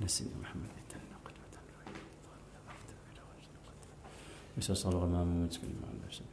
نسينا محمد صلى الله عليه وسلم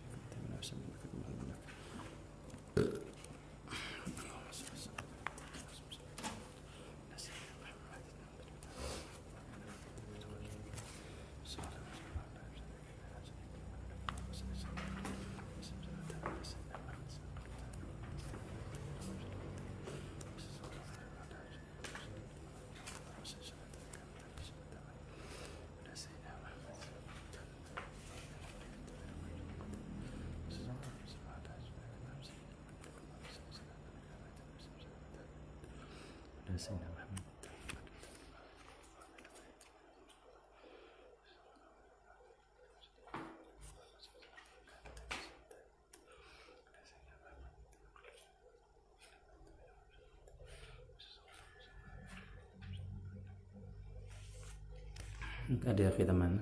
ada kita mana?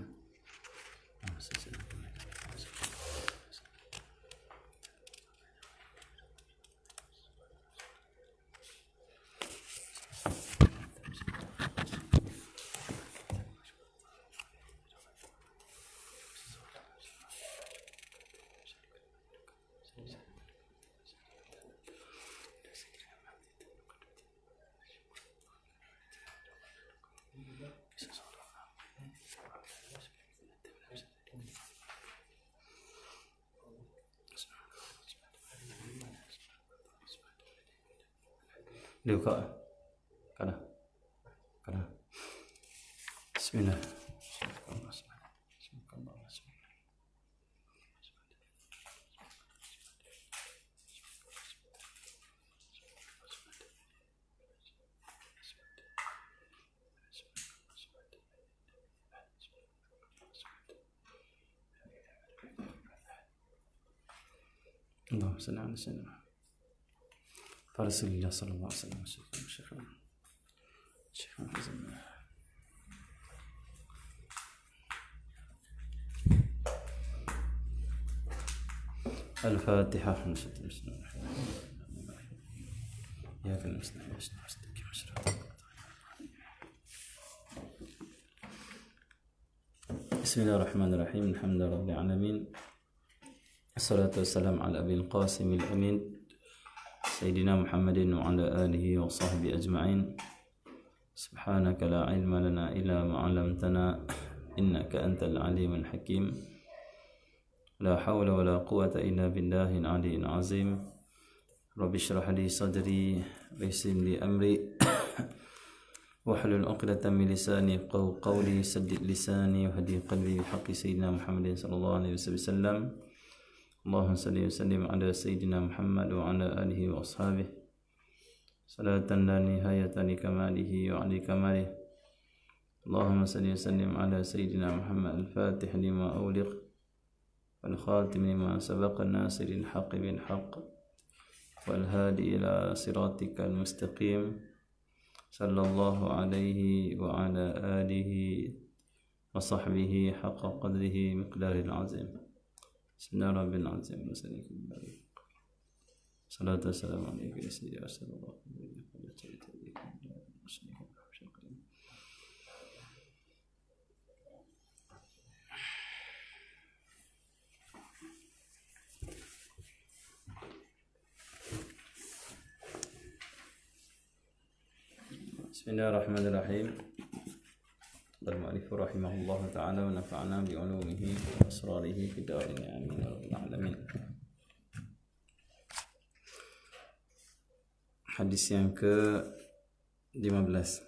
Luka kana Bismillah. Allahumma salli ala sayyidina Rasulullah sallallahu alaihi wasallam. الفاتحة. بسم الله الرحمن الرحيم. الحمد لله رب العالمين، الصلاة والسلام على أبي القاسم الأمين سيدنا محمد وعلى آله وصحبه أجمعين. سبحانك لا علم لنا إلا ما علمتنا إنك أنت العليم الحكيم. لا حول ولا قوة إلا بالله العلي العظيم. رب اشرح لي صدري ويسر لي أمري واحلل عقدة من لساني يفقهوا قولي. سدد لساني وهدي قلبي بحق سيدنا محمد صلى الله عليه وسلم. اللهم صل وسلم على سيدنا محمد وعلى آله وأصحابه صلاة لا نهاية لكماله وعلى كماله. اللهم صل وسلم على سيدنا محمد الفاتح لما أغلق والخاتم لما سبق الناصر الحق بالحق والهادي إلى صراطك المستقيم صلى الله عليه وعلى آله وصحبه حق قدره مقداره العظيم. بسم الله رب العظيم صلاة والسلام عليك يا سيدي أسأل الله. بسم الله الرحمن الرحيم. المؤلف رحمه الله تعالى ونفعنا بعلومه وأسراره في الدارين آمين يا رب العالمين. Hadis yang ke-15.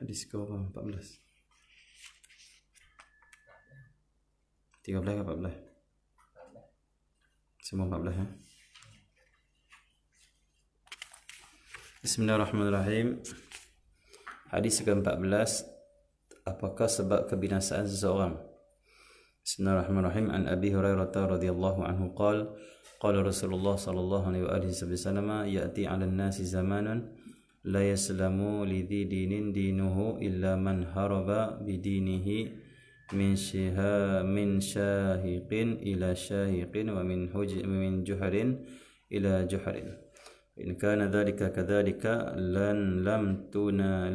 Hadis ke-14. 13 ke 14? Semua 14 ya. Bismillahirrahmanirrahim. Hadis ke-14. Apakah sebab kebinasaan seseorang? Bismillahirrahmanirrahim. An Abi Hurairah radhiyallahu anhu qala qala Rasulullah sallallahu alaihi wasallam ya'ti 'alan nasi zamanun la yaslamu li dinin dinuhu illa man haraba bidinihi min syahiqin ila syahiqin wa min juharin ila juharin. In kana dhalika kadhalika lam tuna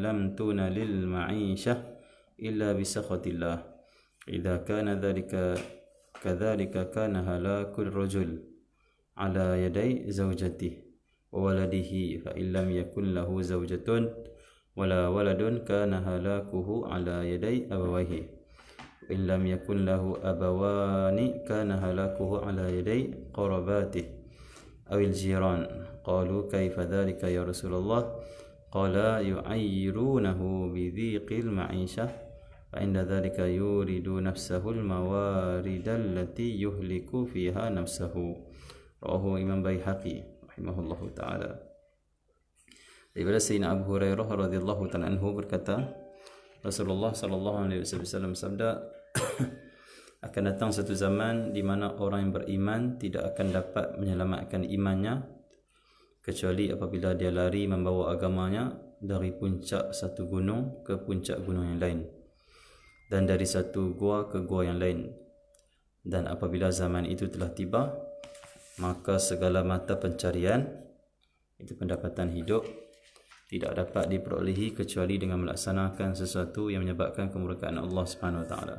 lil ma'ishah illa bi sakhatillah. Idza kana dhalika kadhalika kana halakul rajul ala yaday zawjatihi wa waladihi, fa in lam yakun lahu zawjatun wala waladun kana halakuhu ala yaday abawayhi. In lam yakun lahu abawani kana halakuhu ala yaday qarabatihi awil jiran. Qalu kaifa dhalika ya Rasulullah? Qala yu'ayyirunahu bidhiqil ma'ishah fa inda dhalika yuridu nafsahu al-mawarida allati yuhliku fiha nafsahu. Rawahu Imam Baihaqi rahimahullahu ta'ala. Daripada Sayyidina Abu Hurairah radhiyallahu ta'ala anhu berkata, Rasulullah sallallahu alaihi wasallam sabda, akan datang satu zaman di mana orang yang beriman tidak akan dapat menyelamatkan imannya kecuali apabila dia lari membawa agamanya dari puncak satu gunung ke puncak gunung yang lain, dan dari satu gua ke gua yang lain. Dan apabila zaman itu telah tiba, maka segala mata pencarian, itu pendapatan hidup, tidak dapat diperolehi kecuali dengan melaksanakan sesuatu yang menyebabkan kemurkaan Allah Subhanahu wa taala.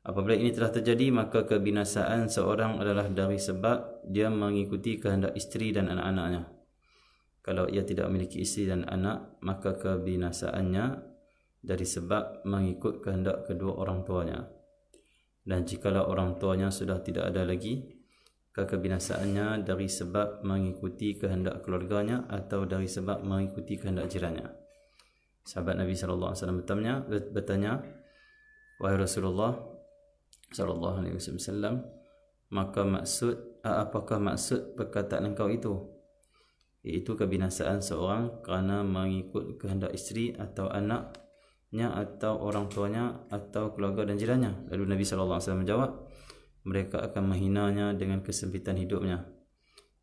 Apabila ini telah terjadi, maka kebinasaan seorang adalah dari sebab dia mengikuti kehendak isteri dan anak-anaknya. Kalau ia tidak memiliki isteri dan anak, maka kebinasaannya dari sebab mengikut kehendak kedua orang tuanya. Dan jikalau orang tuanya sudah tidak ada lagi, kebinasaannya dari sebab mengikuti kehendak keluarganya atau dari sebab mengikuti kehendak jirannya. Sahabat Nabi sallallahu alaihi wasallam bertanya, wahai Rasulullah sallallahu alaihi wasallam, maka apakah maksud perkataan engkau itu? Iaitu kebinasaan seorang kerana mengikut kehendak isteri atau anaknya atau orang tuanya atau keluarga dan jirannya. Lalu Nabi sallallahu alaihi wasallam menjawab, mereka akan menghinanya dengan kesempitan hidupnya.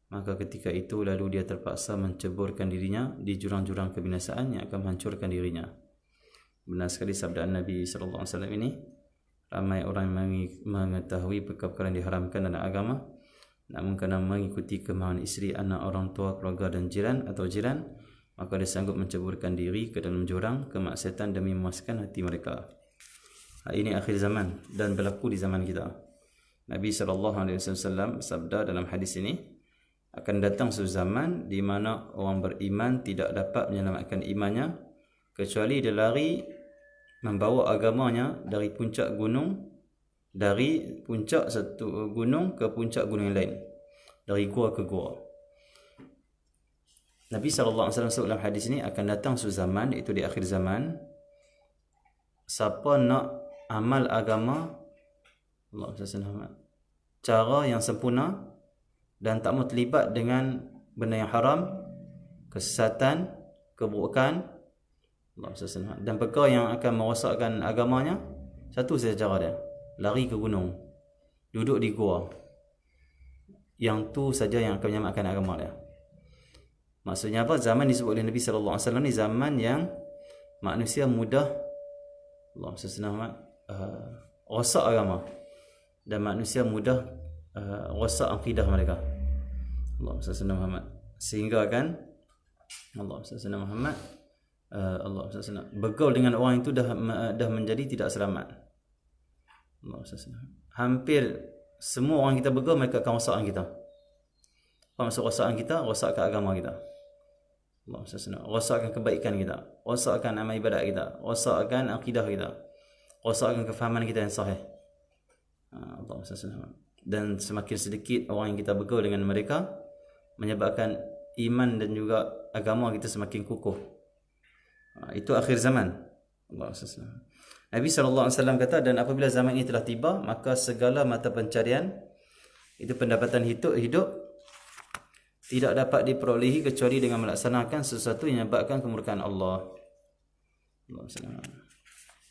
Maka ketika itu lalu dia terpaksa menceburkan dirinya di jurang-jurang kebinasaan yang akan menghancurkan dirinya. Benar sekali sabdaan Nabi sallallahu alaihi wasallam ini. Ramai orang mengetahui perkara-perkara yang diharamkan dalam agama, namun kerana mengikuti kemahuan isteri, anak, orang tua, keluarga dan jiran, maka dia sanggup menceburkan diri ke dalam jurang kemaksiatan demi memuaskan hati mereka. Ini akhir zaman dan berlaku di zaman kita. Nabi SAW sabda dalam hadis ini, akan datang suatu zaman di mana orang beriman tidak dapat menyelamatkan imannya kecuali dia lari membawa agamanya dari puncak satu gunung ke puncak gunung yang lain, dari gua ke gua. Nabi SAW sebut dalam hadis ini, akan datang suatu zaman, iaitu di akhir zaman, siapa nak amal agama cara yang sempurna dan tak mau terlibat dengan benda yang haram, kesesatan, keburukan dan perkara yang akan merosakkan agamanya, satu saja cara dia, lari ke gunung, duduk di gua. Yang tu saja yang akan menyelamatkan agama dia. Maksudnya apa? Zaman disebut oleh Nabi sallallahu alaihi wasallam ni zaman yang manusia mudah rosak agama, dan manusia mudah rosak akidah mereka. Sehingga kan bergaul dengan orang itu dah menjadi tidak selamat. Hampir semua orang kita bergaul, mereka akan rosakkan kita. Apa maksud rosakkan kita? Rosakkan agama kita, rosakkan kebaikan kita, rosakkan amal ibadat kita, rosakkan akidah kita, rosakkan kefahaman kita yang sahih. Dan semakin sedikit orang yang kita bergaul dengan mereka, menyebabkan iman dan juga agama kita semakin kukuh. Itu akhir zaman. Nabi SAW kata, dan apabila zaman ini telah tiba, maka segala mata pencarian, itu pendapatan hidup tidak dapat diperolehi kecuali dengan melaksanakan sesuatu yang menyebabkan kemurkaan Allah.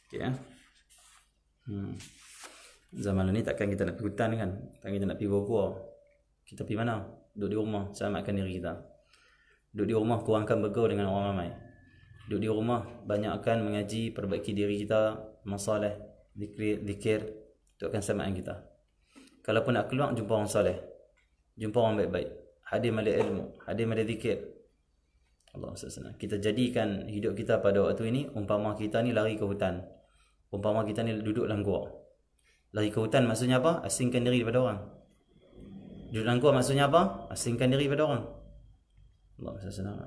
Okay, ya? Zaman ini takkan kita nak pergi hutan kan, takkan kita nak pergi gua. Kita pergi mana? Duduk di rumah, selamatkan diri kita. Duduk di rumah, kurangkan bergaul dengan orang ramai. Duduk di rumah, banyakkan mengaji, perbaiki diri kita, masalah, Zikir itu akan selamatkan kita. Kalau pun nak keluar, jumpa orang soleh, jumpa orang baik-baik, hadir majlis ilmu, hadir majlis zikir. Allah SWT. Kita jadikan hidup kita pada waktu ini umpama kita ni lari ke hutan, umpama kita ni duduk dalam gua. Lari ke hutan maksudnya apa? Asingkan diri daripada orang. Duduk dalam gua maksudnya apa? Asingkan diri daripada orang. Allah SWT.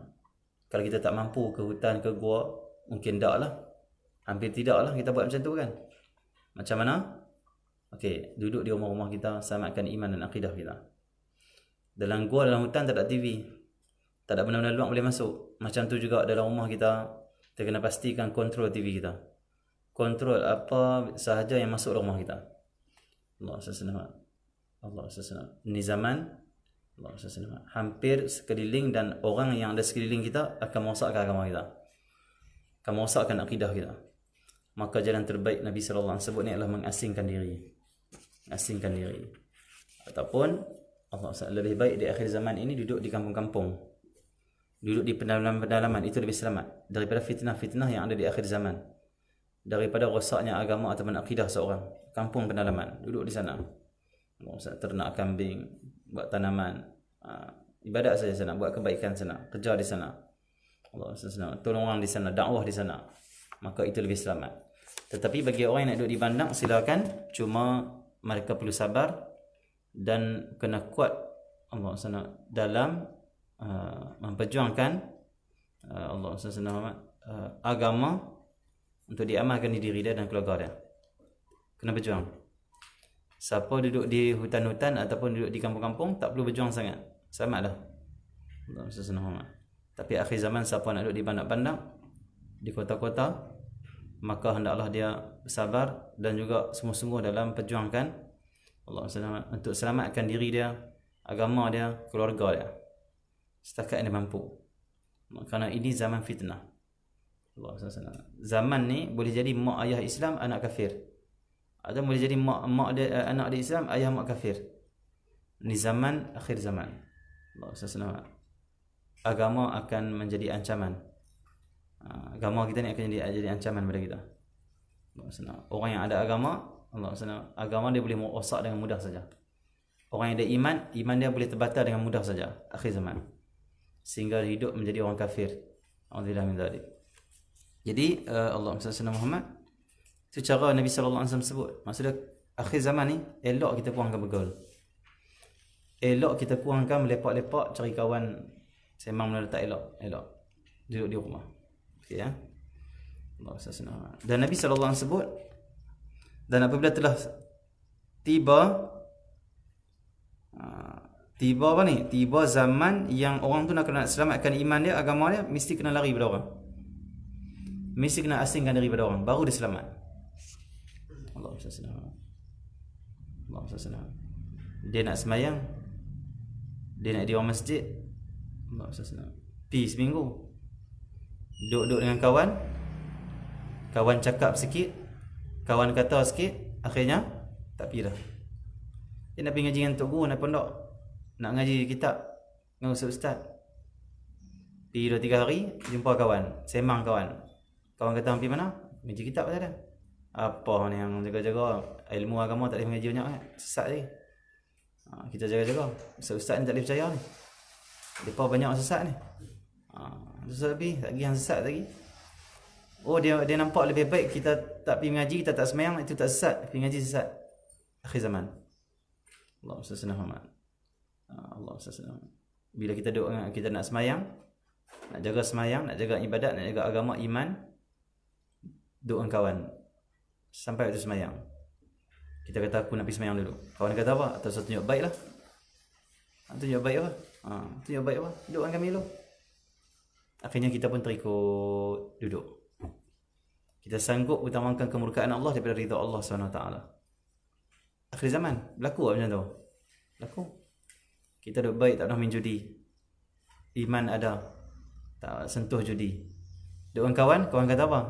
Kalau kita tak mampu ke hutan, ke gua, mungkin tak lah, hampir tidak lah kita buat macam tu kan. Macam mana? Okey, duduk di rumah-rumah kita, selamatkan iman dan akidah kita. Dalam gua, dalam hutan tak ada TV, tak ada benda-benda luar boleh masuk. Macam tu juga dalam rumah kita, kita kena pastikan kontrol TV kita, kontrol apa sahaja yang masuk dalam rumah kita. Allah SWT. Allah SWT. Ini zaman Allah SWT. Hampir sekeliling dan orang yang ada sekeliling kita akan merosakkan agama kita, akan merosakkan akidah kita. Maka jalan terbaik Nabi SAW sebut ni adalah mengasingkan diri. Asingkan diri. Ataupun Allah SWT lebih baik di akhir zaman ini duduk di kampung-kampung, duduk di pedalaman-pedalaman, itu lebih selamat daripada fitnah-fitnah yang ada di akhir zaman, daripada rosaknya agama ataupun akidah seorang. Kampung pedalaman, duduk di sana, ternak kambing, buat tanaman, ibadat saja sana, buat kebaikan sana, kerja di sana, Allah SWT, tolong orang di sana, dakwah di sana, maka itu lebih selamat. Tetapi bagi orang yang nak duduk di bandar, silakan, cuma mereka perlu sabar dan kena kuat Allah SWT dalam memperjuangkan Allah SWT agama untuk diamalkan di diri dia dan keluarga dia. Kena berjuang. Siapa duduk di hutan-hutan ataupun duduk di kampung-kampung tak perlu berjuang sangat, selamatlah Allah SWT. Tapi akhir zaman siapa nak duduk di bandar-bandar, di kota-kota, maka hendaklah dia sabar dan juga sungguh-sungguh dalam perjuangkan Allah SWT untuk selamatkan diri dia, agama dia, keluarga dia, setakat yang dia mampu. Kerana ini zaman fitnah. Allah SWT. Zaman ni boleh jadi mak ayah Islam, anak kafir, atau boleh jadi mak dia, anak dia Islam, ayah mak kafir. Ini zaman akhir zaman. Allah SWT. Agama akan menjadi ancaman. Agama kita ni akan jadi ancaman pada kita. Orang yang ada agama, Allah SWT, agama dia boleh merosak dengan mudah saja. Orang yang ada iman, iman dia boleh terbatal dengan mudah saja akhir zaman, sehingga hidup menjadi orang kafir. Alhamdulillah min dzalik. Jadi Allah SWT Muhammad, itu cara Nabi SAW sebut. Maksudnya akhir zaman ni elok kita kurangkan bergaul, elok kita kurangkan melepak-lepak cari kawan, sembang benda tak elok. Duduk di rumah. Okey ya. Allah SWT. Dan Nabi SAW sebut, dan apabila telah tiba apa ni? Tiba zaman yang orang tu nak selamatkan iman dia, agama dia, mesti kena lari pada orang. Mesti kena asingkan daripada orang, baru dia selamat. Allah SWT. Allah SWT. Dia nak semayang, dia nak di orang masjid, Allah SWT. Pergi seminggu, duduk dengan kawan cakap sikit, kawan kata sikit, akhirnya tak pergi dah. Dia nak pergi ngaji dengan Tok Guru, nak pondok, nak ngaji kitab dengan ustaz. Pergi 2-3 hari, jumpa kawan, sembang kawan kata pergi mana? Ngaji kitab saja dah. Apa ni yang jaga-jaga ilmu agama tak boleh mengaji banyak kan? Sesat je. Kita jaga-jaga. Ustaz ni tak boleh percaya ni. Depa banyak sesat ni. Sesat lebih, tak pergi yang sesat lagi. Oh, dia nampak lebih baik kita tak pergi mengaji, kita tak semayang, itu tak sesat, pergi mengaji sesat. Akhir zaman. Allah SWT. Allah SWT. Bila kita duduk, kita nak semayang, nak jaga semayang, nak jaga ibadat, nak jaga agama, iman, duduk dengan kawan sampai waktu semayang. Kita kata aku nak pergi semayang dulu. Kawan kata apa? Atau satu tunjuk baik lah. Tunjuk baik apa? Tunjuk baik apa? Duduk dengan kami dulu. Akhirnya kita pun terikut duduk. Kita sanggup utamakan kemurkaan Allah daripada ridha Allah SWT. Akhir zaman berlaku macam tu. Berlaku. Kita duduk baik, tak pernah main judi, iman ada, tak sentuh judi. Duduk dengan kawan kata apa?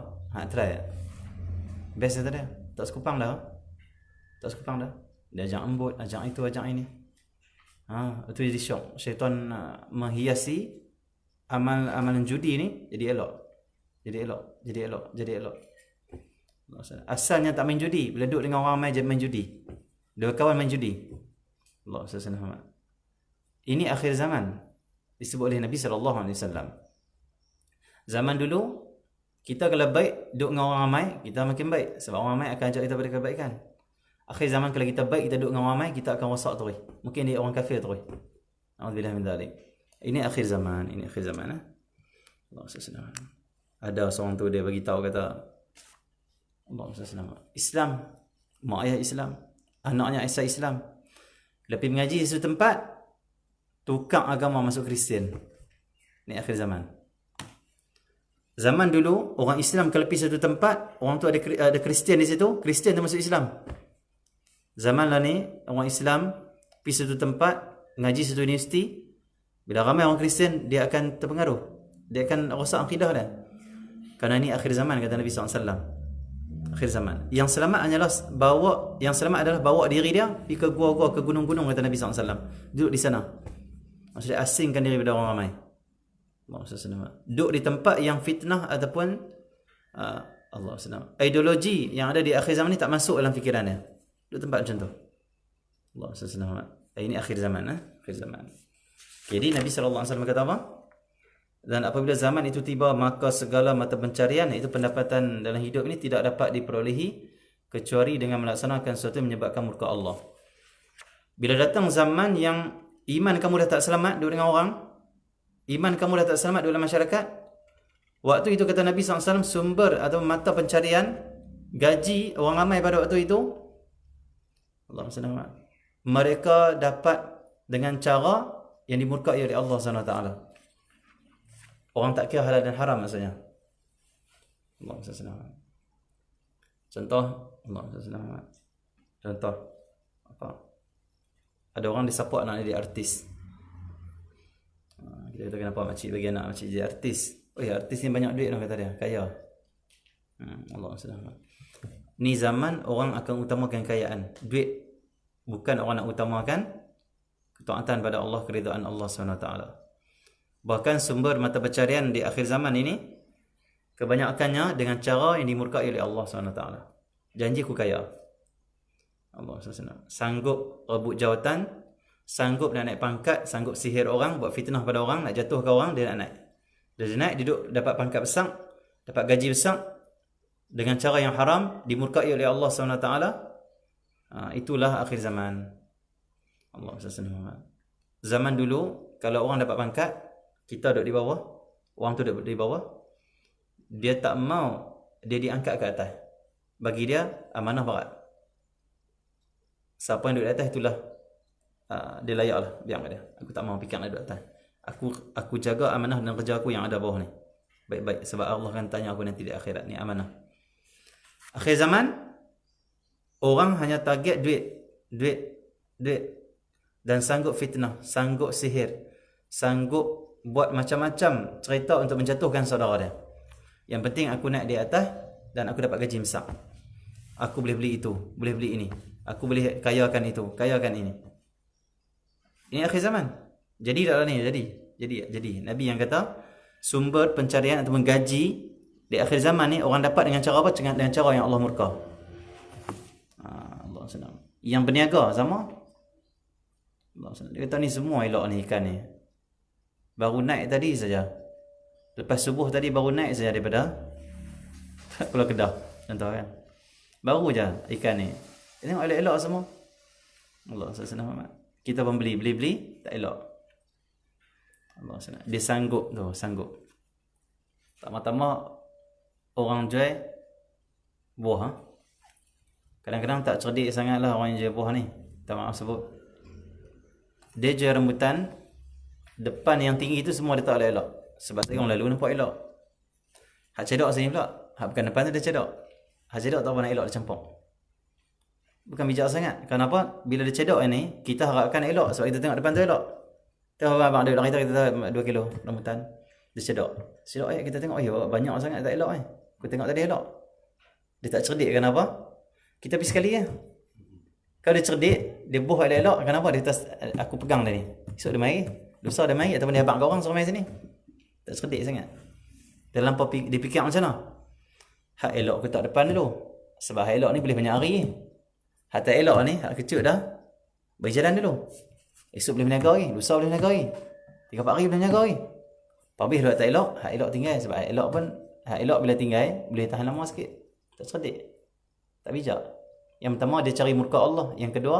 Try. Best dia, tak sekupang dah. Dia ajak embut, ajak itu, ajak ini. Itu jadi syok. Syaitan menghiasi amalan judi ni jadi elok. Asalnya tak main judi, bila duduk dengan orang ramai main judi. Dua kawan main judi. Allah SWT. Ini akhir zaman. Disebut oleh Nabi SAW. Zaman dulu, kita kalau baik, duduk dengan orang ramai, kita makin baik. Sebab orang ramai akan ajak kita pada kebaikan. Akhir zaman, kalau kita baik, kita duduk dengan orang ramai, kita akan rosak terus. Mungkin dia orang kafir terus. A'udzubillah min dzalik. Ini akhir zaman. Ini akhir zaman. Allah SWT. Ada seorang tu dia bagi tahu kata, Allah SWT. Islam, mak ayah Islam, anaknya Aisyah Islam. Lepas mengaji di satu tempat, tukar agama masuk Kristian. Ini akhir zaman. Zaman dulu, orang Islam kalau pergi satu tempat, orang tu ada Kristian di situ, Kristian tu masuk Islam. Zaman lah ni, orang Islam pergi satu tempat, ngaji satu universiti, bila ramai orang Kristian, dia akan terpengaruh. Dia akan rosak akidah dia. Kerana ini akhir zaman, kata Nabi SAW. Akhir zaman. Yang selamat adalah bawa diri dia pergi ke gua-gua, ke gunung-gunung, kata Nabi SAW. Duduk di sana. Maksudnya asingkan diri daripada orang ramai. Duduk di tempat yang fitnah ataupun Allah SWT. Ideologi yang ada di akhir zaman ni tak masuk dalam fikiran dia. Duduk tempat macam tu. Allah SWT. Ini akhir zaman. Akhir zaman. Jadi Nabi SAW kata apa? Dan apabila zaman itu tiba, maka segala mata pencarian, iaitu pendapatan dalam hidup ini, tidak dapat diperolehi kecuali dengan melaksanakan sesuatu yang menyebabkan murka Allah. Bila datang zaman yang iman kamu dah tak selamat duduk dengan orang, iman kamu dah tak selamat duduk dalam masyarakat, waktu itu kata Nabi SAW, sumber atau mata pencarian gaji orang ramai pada waktu itu, Allah SWT, mereka dapat dengan cara yang dimurkai oleh Allah SWT. Orang tak kira halal dan haram maksudnya. Allah SWT. Contoh, Allah SWT. Contoh, apa? Ada orang disapuk anak dia artis. Kita kata kenapa makcik bagi anak makcik jadi artis. Oh ya, artis ni banyak duit lah kata dia, kaya. Allah SWT. Ni zaman orang akan utamakan kekayaan, duit. Bukan orang nak utamakan ketaatan pada Allah, keridaan Allah SWT. Bahkan sumber mata pencarian di akhir zaman ini, kebanyakannya dengan cara yang dimurkai oleh Allah SWT. Janji ku kaya. Allah SWT. Sanggup rebut jawatan, sanggup nak naik pangkat, sanggup sihir orang, buat fitnah pada orang, nak jatuhkan orang, dia nak naik. Dia naik, duduk, dapat pangkat besar, dapat gaji besar, dengan cara yang haram, dimurkai oleh Allah SWT. Itulah akhir zaman. Allah SWT. Zaman dulu, kalau orang dapat pangkat, kita duduk di bawah, orang tu duduk di bawah, dia tak mau dia diangkat ke atas. Bagi dia amanah berat. Siapa yang duduk di atas itulah dia layak lah, biar dia. Aku tak mau fikir nak duduk atas. Aku jaga amanah dan kerja aku yang ada bawah ni baik-baik, sebab Allah akan tanya aku nanti di akhirat. Ni amanah. Akhir zaman, orang hanya target duit dan sanggup fitnah, sanggup sihir, sanggup buat macam-macam cerita untuk menjatuhkan saudara dia. Yang penting aku naik di atas dan aku dapat gaji besar. Aku boleh beli itu, boleh beli ini. Aku boleh kayakan itu, kayakan ini. Ini akhir zaman. Jadi tak ni, jadi Nabi yang kata sumber pencarian ataupun gaji di akhir zaman ni orang dapat dengan cara apa? Dengan cara yang Allah murka. Allah senang. Yang berniaga sama. Allah senang. Dia kata ni semua elok ni ikan ni. Baru naik tadi saja. Lepas subuh tadi baru naik saja daripada Pulau Kedah. Contoh kan. Baru je ikan ni. Tengok elok-elok semua. Allah senang. Kita pun beli tak elok. Allah senang. Dia sanggup tu, sanggup. Tama-tama orang jual buah. Kadang-kadang tak cerdik sangatlah orang yang jual buah ni. Tak maaf sebut. Dia jual rambutan, depan yang tinggi tu semua dia tak elok. Sebab orang lalu nampak elok. Hak cedok sini pula. Hak bukan depan tu dia cedok. Hak cedok tak apa nak elok, dia campur. Bukan bijak sangat. Kenapa? Bila dia cedok ni, kita harapkan elok. Sebab kita tengok depan tu elok. Tengok abang dia bilang kita 2 kilo rambutan. Dia cedok. Cedok kita tengok, banyak sangat tak elok . Aku tengok tadi elok. Dia tak cerdik, kenapa? Kita pergi sekali ya. Kalau dia cerdik, dia buh elok-elok, kenapa dia aku pegang dah ni. Esok dia mari. Lusa dia mari ataupun dia habaq kau orang suruh mari sini. Tak cerdik sangat. Dia lampau dia fikir macam mana? Hak elok aku tak depan dulu. Sebab hak elok ni boleh banyak hari. Hak tak elok ni, hak kecut dah, bagi jalan dulu. Esok boleh berniaga lagi, lusa boleh berniaga lagi, 3-4 hari boleh berniaga lagi. Habis hak tak elok, hak elok tinggal. Sebab hak elok pun, hak elok bila tinggal, boleh tahan lama sikit. Tak cerdik, tak bijak. Yang pertama, dia cari murka Allah. Yang kedua,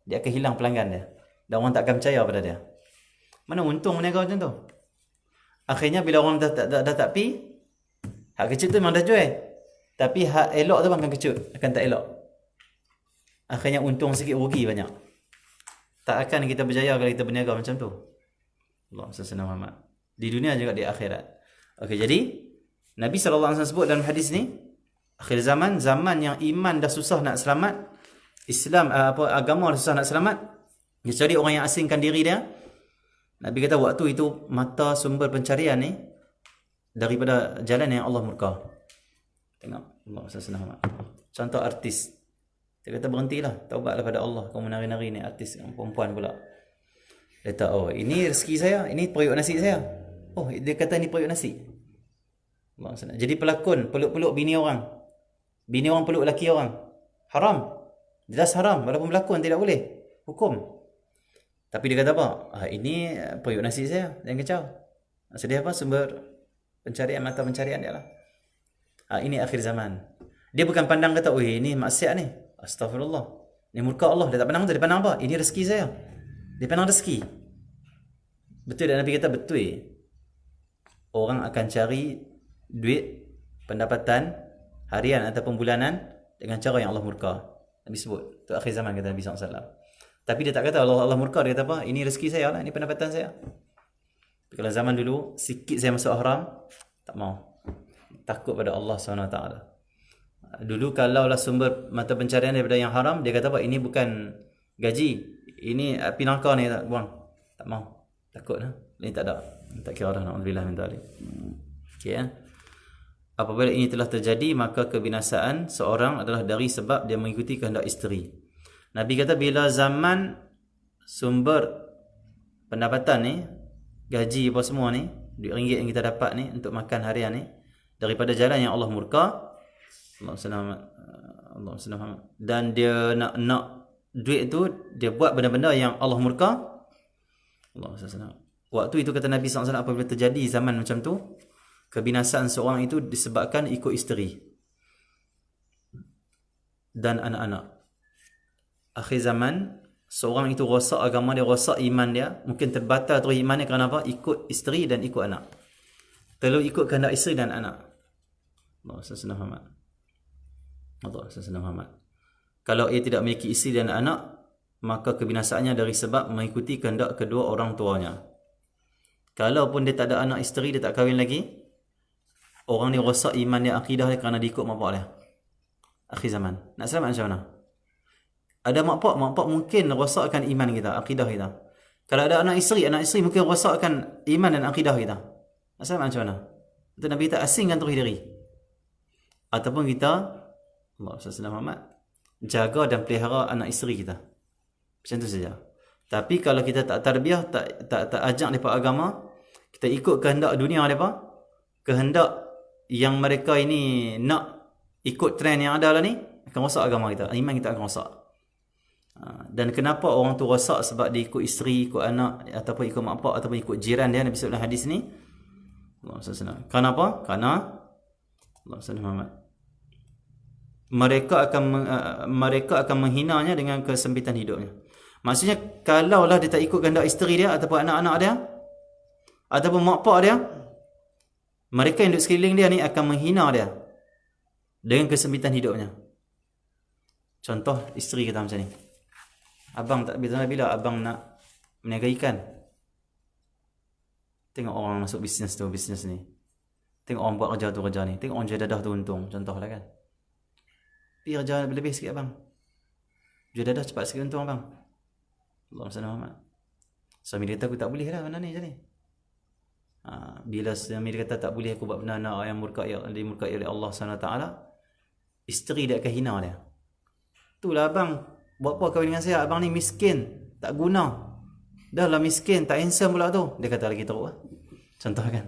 dia akan hilang pelanggan dia. Dan orang tak akan percaya pada dia. Mana untung berniaga macam tu? Akhirnya bila orang dah tak pi, hak kecut tu memang dah jual. Tapi hak elok tu akan kecut, akan tak elok. Akhirnya untung sikit, rugi banyak. Tak akan kita berjaya kalau kita berniaga macam tu. Allah SWT Muhammad. Di dunia juga di akhirat. Okey, jadi Nabi SAW sebut dalam hadis ni, akhir zaman, zaman yang iman dah susah nak selamat, Islam agama dah susah nak selamat, kecuali orang yang asingkan diri dia. Nabi kata waktu itu mata sumber pencarian ni daripada jalan yang Allah murka. Tengok Allah SWT. Contoh artis, dia kata berhentilah, taubatlah pada Allah, kau menari-nari ni, artis perempuan pula. Dia kata, oh ini rezeki saya, ini periuk nasi saya. Oh, dia kata ini periuk nasi. Allah SWT. Jadi pelakon peluk-peluk bini orang, bini orang peluk lelaki orang, haram. Jelas haram, walaupun berlakon tidak boleh, hukum. Tapi dia kata apa? Ini periuk nasi saya, jangan kacau. Maksud dia apa? Sumber pencarian, mata pencarian dia lah. Ini akhir zaman. Dia bukan pandang kata, oh ini maksiat ni, astagfirullah, ini murka Allah. Dia tak pandang tu, dia pandang apa? Ini rezeki saya. Dia pandang rezeki. Betul dan Nabi kata betul. Orang akan cari duit, pendapatan harian ataupun bulanan dengan cara yang Allah murka. Nabi sebut, itu akhir zaman kata Nabi SAW. Tapi dia tak kata Allah murka, dia kata apa? Ini rezeki saya lah, ini pendapatan saya. Tapi kalau zaman dulu, sikit saya masuk haram, tak mau. Takut pada Allah SWT. Dulu kalaulah sumber mata pencarian daripada yang haram, dia kata apa? Ini bukan gaji, ini api neraka ni, tak buang. Tak mau. Takut lah. Ini tak ada. Tak kira dah, na'udzubillah min dzalik. Okey ya. Apabila ini telah terjadi, maka kebinasaan seorang adalah dari sebab dia mengikuti kehendak isteri. Nabi kata bila zaman sumber pendapatan ni, gaji apa semua ni, duit ringgit yang kita dapat ni untuk makan harian ni, daripada jalan yang Allah murka, Allah SWT, dan dia nak duit tu, dia buat benda-benda yang Allah murka, Allah SWT. Waktu itu kata Nabi SAW, apabila terjadi zaman macam tu, kebinasaan seorang itu disebabkan ikut isteri dan anak-anak. Akhir zaman, seorang itu rosak agama dia, rosak iman dia, mungkin terbatal terus iman dia kerana apa? Ikut isteri dan ikut anak. Terlalu ikut kehendak isteri dan anak. Allah SWT Muhammad. Kalau ia tidak memiliki isteri dan anak, maka kebinasaannya dari sebab mengikuti kehendak kedua orang tuanya. Kalaupun dia tak ada anak isteri, dia tak kahwin lagi, orang ni rosak iman dia, akidah dia kerana dia ikut mak pak dia. Akhir zaman. Nak selamat macam mana? Ada mak pak mungkin rosakkan iman kita, akidah kita. Kalau ada anak isteri mungkin rosakkan iman dan akidah kita. Nak selamat macam mana? Itu Nabi kita asingkan terus diri. Ataupun kita, Allah SWT Muhammad, jaga dan pelihara anak isteri kita. Macam tu saja. Tapi kalau kita tak tarbiyah, tak ajak mereka agama, kita ikut kehendak dunia mereka, kehendak yang mereka ini nak ikut trend yang ada lah ni, akan rosak agama kita, iman kita akan rosak. Dan kenapa orang tu rosak? Sebab dia ikut isteri, ikut anak, ataupun ikut mak pak, ataupun ikut jiran dia. Nabi sebut dalam hadis ni, Allah SWT. Kenapa? Kerana Allah SWT Muhammad, mereka akan menghinanya dengan kesempitan hidupnya. Maksudnya, kalaulah dia tak ikut kehendak isteri dia, ataupun anak-anak dia, ataupun mak pak dia, mereka yang duduk sekeliling dia ni akan menghina dia dengan kesempitan hidupnya. Contoh isteri kita macam ni. Abang tak bila abang nak meniaga ikan, tengok orang masuk bisnes ni, tengok orang buat kerja ni, tengok orang jual dadah tu untung, contohlah kan. Pergi kerja lebih sikit abang, jual dadah cepat sikit untung abang. Allah SWT. Suami dia kata, aku tak boleh lah benda ni macam ni. Bila suami dia kata tak boleh aku buat benda yang dimurkai oleh Allah SWT, isteri dia akan hina dia. Itulah abang, buat apa kahwin dengan saya? Abang ni miskin, tak guna. Dah lah miskin, tak handsome pula tu. Dia kata lagi teruk lah. Contoh kan.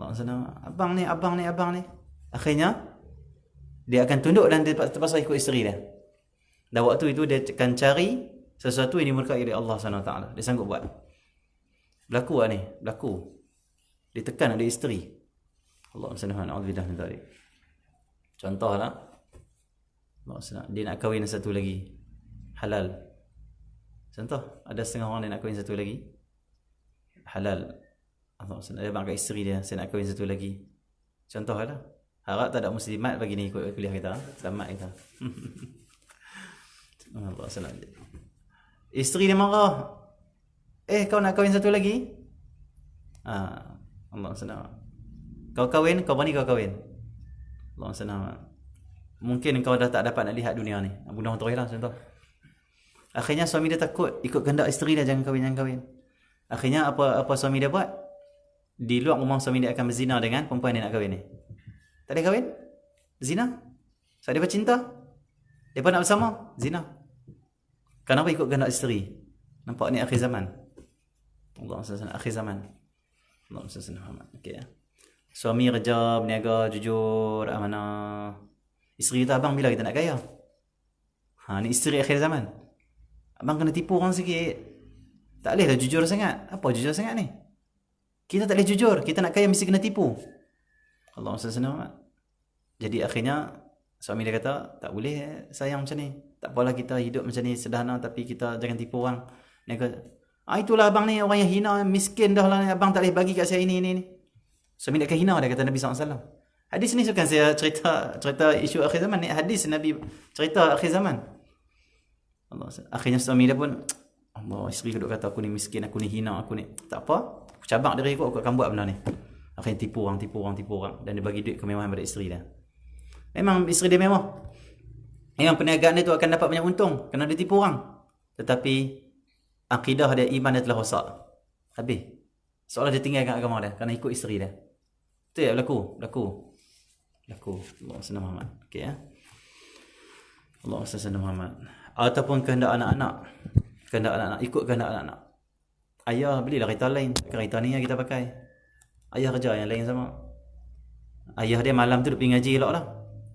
Allah SWT, abang ni. Akhirnya Dia akan tunduk dan dia terpaksa ikut isteri dia. Dan waktu itu dia akan cari sesuatu yang dimurkai oleh Allah SWT. Dia sanggup buat. Berlaku lah ni. Berlaku. Ditekan oleh isteri. Allah SWT. Contoh lah. Dia nak kahwin satu lagi. Halal. Contoh. Ada setengah orang dia nak kahwin satu lagi. Halal. Allah SWT. Dia bangkat isteri dia. Saya nak kahwin satu lagi. Contoh lah. Harap tak ada muslimat bagi ni ikut kuliah kita. Selamat kita. Allah SWT. Isteri dia marah. Kau nak kahwin satu lagi? Allah SWT. Kau kahwin, kau berani kau kahwin. Allah SWT. Mungkin kau dah tak dapat nak lihat dunia ni. Bunuh terus lah contoh. Akhirnya suami dia takut ikut kehendak isteri dia, jangan kahwin. Akhirnya apa suami dia buat? Di luar rumah suami dia akan berzina dengan perempuan dia nak kahwin ni. Tak boleh kahwin? Zina. Sebab dia bercinta. Dia pun nak bersama. Zina. Kenapa ikut kehendak isteri? Nampak ni akhir zaman. Allah SWT. Akhir zaman. Allah SWT. Okay, ya. Suami kerja, berniaga, jujur, amanah. Isteri kata, abang bila kita nak kaya? Ni isteri akhir zaman. Abang kena tipu orang sikit. Tak boleh lah jujur sangat. Apa jujur sangat ni? Kita tak boleh jujur. Kita nak kaya mesti kena tipu. Allah SWT. Jadi akhirnya suami dia kata, tak boleh sayang macam ni. Tak apalah kita hidup macam ni sederhana tapi kita jangan tipu orang. Dia kata, itulah abang ni orang yang hina, miskin dah lah. Abang tak boleh bagi kat saya ini. Suami dia akan hina, dia kata Nabi SAW. Hadis ni bukan saya cerita isu akhir zaman ni. Hadis Nabi cerita akhir zaman. Allah. Akhirnya suami dia pun, Allah, isteri duk kata aku ni miskin, aku ni hina, aku ni. Tak apa, aku cabak diri aku akan buat benda ni. Akhirnya tipu orang. Dan dia bagi duit kemewahan pada isteri dia. Memang isteri dia mewah. Memang perniagaan dia tu akan dapat banyak untung kerana dia tipu orang. Tetapi akidah dia, iman dia telah rosak. Habis. Seolah dia tinggalkan agama dia kerana ikut isteri dia. Itu ya berlaku. Allah SWT. Okey ya. Allah SWT Muhammad. Ataupun kehendak anak-anak. Ikut kehendak anak-anak. Ayah belilah kereta lain. Kereta ni yang kita pakai. Ayah kerja yang lain sama. Ayah dia malam tu duduk pergi ngaji elok lah.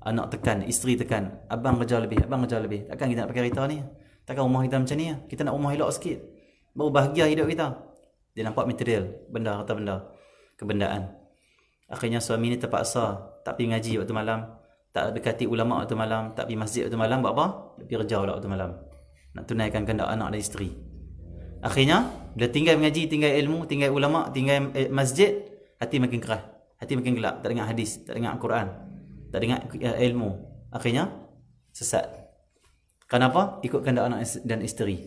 Anak tekan, isteri tekan. Abang kerja lebih. Takkan kita nak pakai kereta ni? Takkan rumah kita macam ni? Kita nak rumah elok sikit. Baru bahagia hidup kita. Dia nampak material. Benda, harta benda. Kebendaan. Akhirnya suami ni terpaksa tak pergi ngaji waktu malam. Tak dekati ulama waktu malam. Tak pergi masjid waktu malam. Buat apa? Dia pergi kerja pula waktu malam. Nak tunaikan kehendak anak dan isteri. Akhirnya, bila tinggal mengaji, tinggal ilmu, tinggal ulama, tinggal masjid, hati makin keras. Hati makin gelap. Tak dengar hadis. Tak dengar Al-Quran. Tak dengar ilmu. Akhirnya sesat. Kenapa? Ikut kehendak anak dan isteri.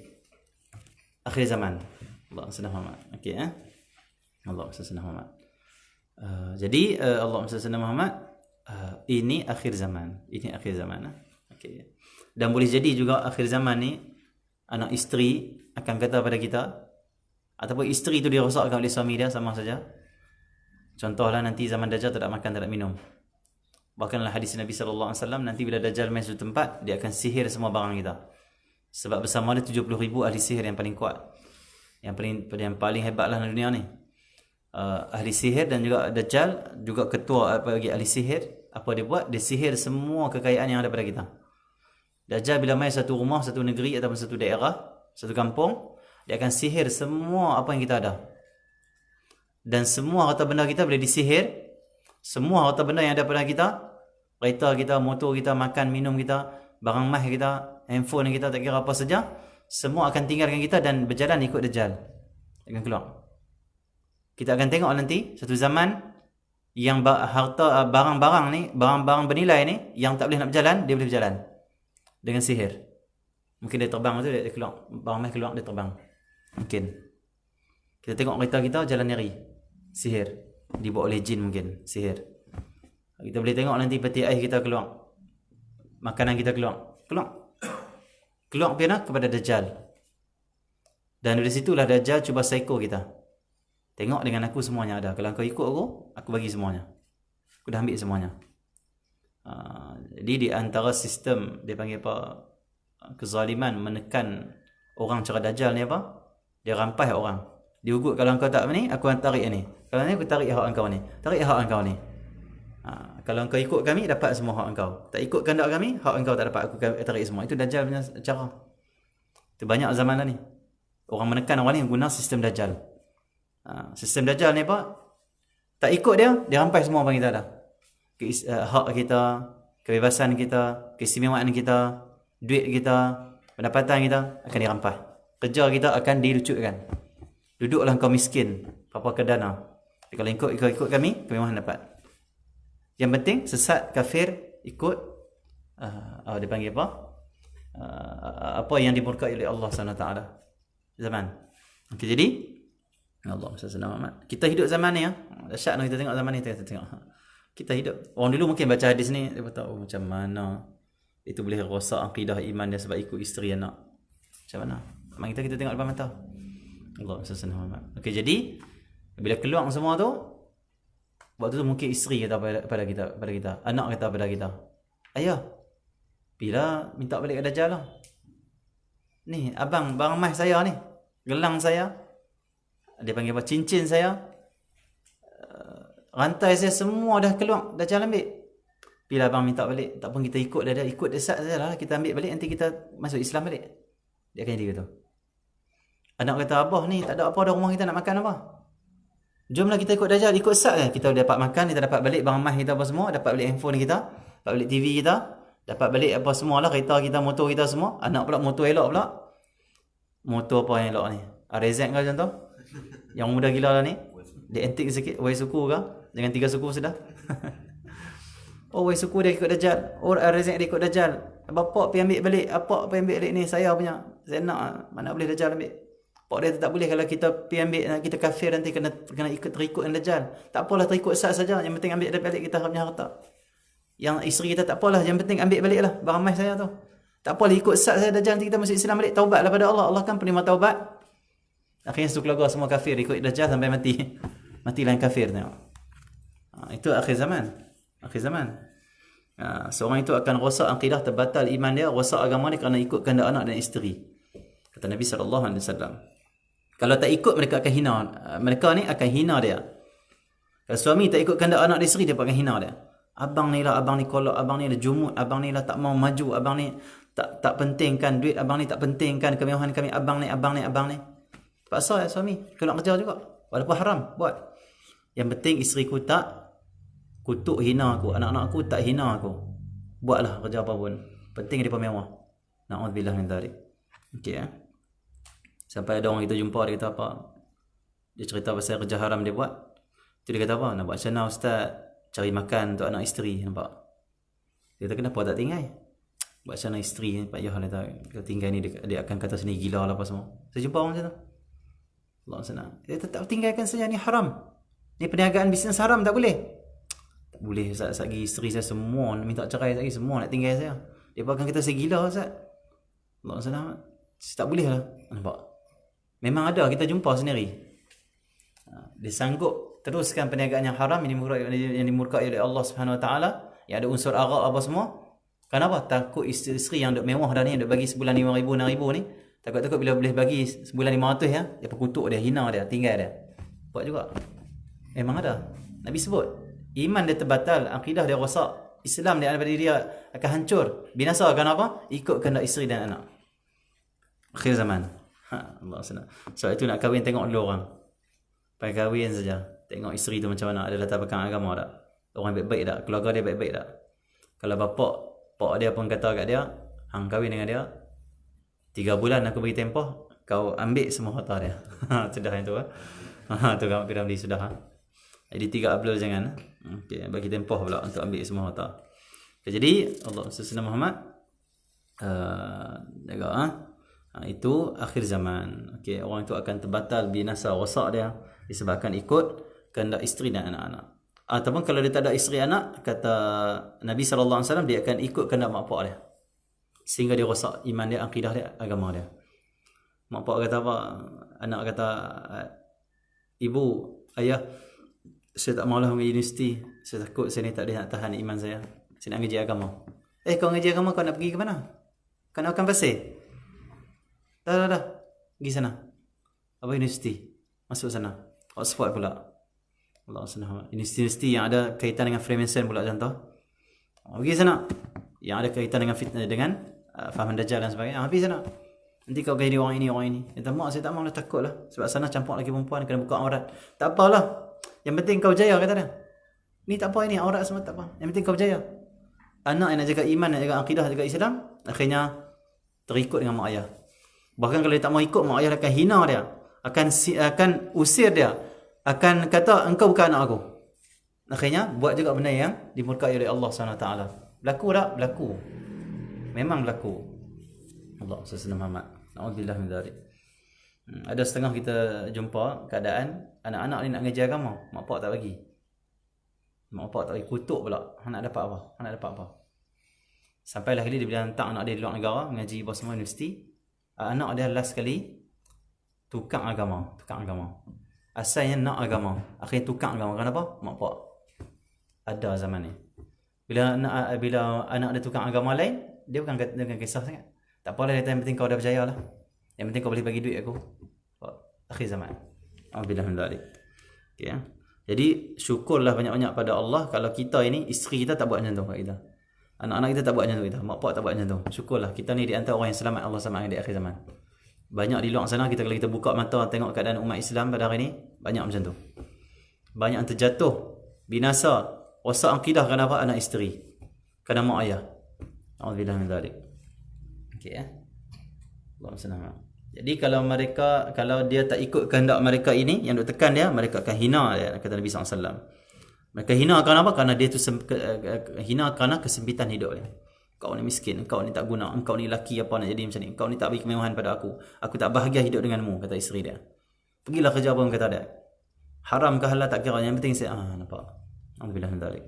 Akhir zaman. Allah SWT. Okey ya. Allah SWT. Jadi Allah SWT, ini akhir zaman. Okey. Dan boleh jadi juga akhir zaman ni anak isteri akan kata pada kita, ataupun isteri itu dirosakkan oleh suami dia, sama saja. Contohlah nanti zaman Dajjal tak ada makan, tak ada minum. Bahkanlah hadis Nabi SAW, nanti bila Dajjal main satu tempat, dia akan sihir semua barang kita. Sebab bersama dia 70,000 ahli sihir yang paling kuat. Yang paling hebatlah dalam dunia ni. Ahli sihir dan juga Dajjal, juga ketua bagi ahli sihir. Apa dia buat? Dia sihir semua kekayaan yang ada pada kita. Dajjal bila main satu rumah, satu negeri ataupun satu daerah, satu kampung, dia akan sihir semua apa yang kita ada. Dan semua harta benda kita boleh disihir. Semua harta benda yang ada pada kita, kereta kita, motor kita, makan, minum kita, barang mah kita, handphone kita, tak kira apa saja, semua akan tinggalkan kita dan berjalan ikut Dajjal. Akan keluar. Kita akan tengok nanti satu zaman yang harta barang-barang ni, barang-barang bernilai ni yang tak boleh nak berjalan, dia boleh berjalan dengan sihir. Mungkin dia terbang tu, dia keluar, barang mah keluar, dia terbang. Mungkin. Kita tengok kereta kita jalan nyeri. Sihir. Dibuat oleh jin mungkin. Sihir. Kita boleh tengok nanti peti air kita keluar. Makanan kita keluar. Keluar kena kepada Dajjal. Dan dari situlah Dajjal cuba psycho kita. Tengok dengan aku semuanya ada. Kalau kau ikut aku bagi semuanya. Aku dah ambil semuanya. Jadi di antara sistem, dia panggil apa, kezaliman menekan orang cara Dajjal ni apa? Dia rampas orang. Dia ugut, kalau engkau tak ni, aku akan tarik ni. Kalau ni aku tarik hak engkau ni. Tarik hak engkau ni. Kalau engkau ikut kami, dapat semua hak engkau. Tak ikut kehendak kami, hak engkau tak dapat. Aku tarik semua. Itu Dajjal punya cara. Itu banyak zaman dah ni. Orang menekan orang ni guna sistem Dajjal. Sistem Dajjal ni apa? Tak ikut dia rampai semua apa kita dah. Hak kita, kebebasan kita, keistimewaan kita, duit kita, pendapatan kita akan dirampas. Kerja kita akan dilucutkan. Duduklah kau miskin, apa kedana. Kalau ikut kami kemewahan dapat. Yang penting sesat, kafir, ikut dia panggil apa? Apa yang dimurkai oleh Allah SWT zaman. Okey, jadi Allah SWT. Kita hidup zaman ni ya. Dahsyat kita tengok zaman ni, kita tengok. Kita hidup. Orang dulu mungkin baca hadis ni dia tahu macam mana itu boleh rosak akidah iman dia sebab ikut isteri anak. Macam mana? Mak kita tengok depan mata. Allah SWT. Okey, jadi bila keluar semua tu, waktu tu mungkin isteri kata pada kita, anak kata pada kita, ayah, bila minta balik ke Dajjal lah. Ni abang emas saya ni, gelang saya, dia panggil apa, cincin saya, rantai saya semua dah keluar, Dajjal ambil. Bila abang minta balik, tak pun kita ikut dia sat sajalah, kita ambil balik, nanti kita masuk Islam balik. Dia akan jadi gitu. Anak kata, abah ni tak ada apa dah, rumah kita nak makan apa, jomlah kita ikut Dajjal, ikut sat je. Kita dapat makan, kita dapat balik barang emas kita apa semua, dapat balik handphone kita, dapat balik TV kita, dapat balik apa semualah, kereta kita, motor kita semua. Anak pula motor elok pula. Motor apa yang elok ni? RZ ke contoh? Yang mudah gila lah ni. Dia antik sikit, Y suku ke? Dengan 3 suku sudah. Oh, Y suku dia ikut Dajjal. Oh, RZ dia ikut Dajjal. Bapak pergi ambil balik. Apa pergi ambil balik ni? Saya punya. Saya nak, mana boleh Dajjal ambil. Pak dia tak boleh kalau kita pergi ambil, kita kafir nanti kena terikut dengan Dajjal. Tak apalah, terikut sat saja. Yang penting ambil balik kita punya harta. Yang isteri kita tak apalah, yang penting ambil baliklah barang emas saya tu. Tak apalah, ikut sat saya Dajjal, nanti kita masuk Islam balik. Taubatlah pada Allah. Allah kan penerima taubat. Akhirnya satu keluarga semua kafir ikut Dajjal sampai mati. Matilah yang kafir tengok. Itu akhir zaman. Akhir zaman. Seorang itu akan rosak akidah, terbatal iman dia, rosak agama dia kerana ikut kehendak anak dan isteri. Kata Nabi SAW. Kalau tak ikut, mereka akan hina. Mereka ni akan hina dia. Kalau suami tak ikut kehendak anak dan isteri, dia akan hina dia. Abang ni kolok, abang ni lah jumut, abang ni lah tak mau maju, abang ni tak pentingkan duit, abang ni tak pentingkan kemewahan kami, abang ni. Paksa ya suami, keluar kerja juga. Walaupun haram, buat. Yang penting isteriku tak kutuk hina aku, anak-anak aku tak hina aku. Buatlah kerja apa pun. Penting dia mewah. Na'udzubillah min dzalik. Okey ya. Sampai ada orang kita jumpa, dia kata apa? Dia cerita pasal kerja haram dia buat. Tu dia kata apa? Nak buat macam mana ustaz? Cari makan untuk anak isteri, nampak? Dia kata kenapa tak tinggal? Buat macam mana isteri ni? Pak Yah kata, kalau tinggal ni dia akan kata sini gila lah apa semua. Saya jumpa orang macam tu. Allah senang. Dia tak tinggalkan saja, ni haram. Ni perniagaan bisnes haram, tak boleh. Tak boleh ustaz, lagi isteri saya semua minta cerai, lagi semua nak tinggal saya. Dia akan kata saya gila ustaz. Allah senang. Tak boleh lah. Nampak? Memang ada, kita jumpa sendiri. Dia sanggup teruskan perniagaan yang haram yang dimurkai oleh Allah Subhanahu Wa Taala, yang ada unsur arak apa semua. Kenapa? Takut isteri yang duk mewah dah ni, yang duk bagi sebulan 5,000, 6,000 ni, takut bila boleh bagi sebulan 500 ya, dia perkutuk dia, hina dia, tinggal dia. Buat juga. Memang ada. Nabi sebut, iman dia terbatal, akidah dia rosak, Islam dia daripada dia akan hancur, binasa. Kenapa? Ikut kehendak isteri dan anak. Akhir zaman. Allah senang. Sebab itu nak kahwin, tengok dulu orang. Pakai kahwin saja, tengok isteri tu macam mana, ada latar belakang agama tak, orang baik-baik tak, keluarga dia baik-baik tak. Kalau pak dia pun kata kat dia, hang kahwin dengan dia 3 bulan aku bagi tempoh, kau ambil semua harta dia. Sudah yang tu tu kamu kira beli sudah. Jadi 3 April jangan. Okey, bagi tempoh pula untuk ambil semua harta. Okay, jadi Allah Subhanahu Muhammad jaga itu akhir zaman. Okey, orang itu akan terbatal, binasa, rosak dia disebabkan ikut kehendak isteri dan anak-anak. Ataupun kalau dia tak ada isteri anak, kata Nabi SAW, dia akan ikut kehendak mak pak dia, sehingga dia rosak iman dia, akidah dia, agama dia. Mak pak kata apa? Anak kata, ibu, ayah, saya tak maulah pergi universiti, saya takut saya ni tak boleh nak tahan iman saya nak ngaji agama. Kau ngaji agama, kau nak pergi ke mana? Kau nak makan pasir? Dah. Pergi sana. Apa universiti? Masuk sana. Oxford pula. Allah SWT. Universiti yang ada kaitan dengan Freemason pula contoh. Pergi sana. Yang ada kaitan dengan fitnah, dengan fahaman Dajjal dan sebagainya. Pergi sana. Nanti kau jadi orang ini. Kata, mak saya tak mahu lah, takut lah. Sebab sana campur lagi perempuan, kena buka aurat. Tak apalah. Yang penting kau berjaya, kata dia. Ni tak apa, ini aurat semua tak apa. Yang penting kau berjaya. Anak yang nak jaga iman, nak jaga akidah, nak jaga Islam, akhirnya terikut dengan mak ayah. Bahkan kalau dia tak mau ikut, mak ayah akan hina dia. Akan usir dia. Akan kata, engkau bukan anak aku. Akhirnya, buat juga benda yang dimurkai oleh Allah SWT. Berlaku tak? Berlaku. Memang berlaku. Allah SWT Muhammad. Na'udzubillah min dzalik. Ada setengah kita jumpa keadaan anak-anak ni nak ngaji agama, mak pak tak bagi. Mak pak tak bagi, kutuk pula. Nak dapat apa? Sampailah kali dia bila hantar anak dia di luar negara mengaji bawah semua universiti. Anak dia last sekali tukang agama. Asalnya nak agama, akhirnya tukang agama. Kenapa? Mak pak ada zaman ni. Bila anak dia tukang agama lain, dia bukan kisah sangat. Tak apalah, dia yang penting kau dah berjaya lah. Yang penting kau boleh bagi duit aku. Akhir zaman. Alhamdulillah min dzalik. Okay, ya. Jadi syukurlah banyak-banyak pada Allah kalau kita ini, isteri kita tak buat macam tu kat kita. Anak-anak kita tak buat macam tu kita. Mak pak tak buat macam tu. Syukurlah kita ni di antara orang yang selamat Allah selamatkan di akhir zaman. Banyak di luar sana kalau kita buka mata tengok keadaan umat Islam pada hari ni, banyak macam tu. Banyak yang terjatuh, binasa, rosak akidah kerana apa? Anak isteri. Kerana mak ayah. Alhamdulillah min dzalik. Okey ya. Allah SWT. Jadi kalau dia tak ikut kehendak mereka ini, yang duk tekan dia, mereka akan hina dia, kata Nabi SAW. Mereka hina kerana apa? Kerana dia tu hina kerana kesempitan hidup dia. Kau ni miskin, kau ni tak guna, engkau ni laki apa nak jadi macam ni, kau ni tak bagi kemewahan pada aku tak bahagia hidup denganmu, kata isteri dia. Pergilah kerja apa, kata dia. Haram ke halal tak kira, yang penting saya nampak. Alhamdulillah min dzalik.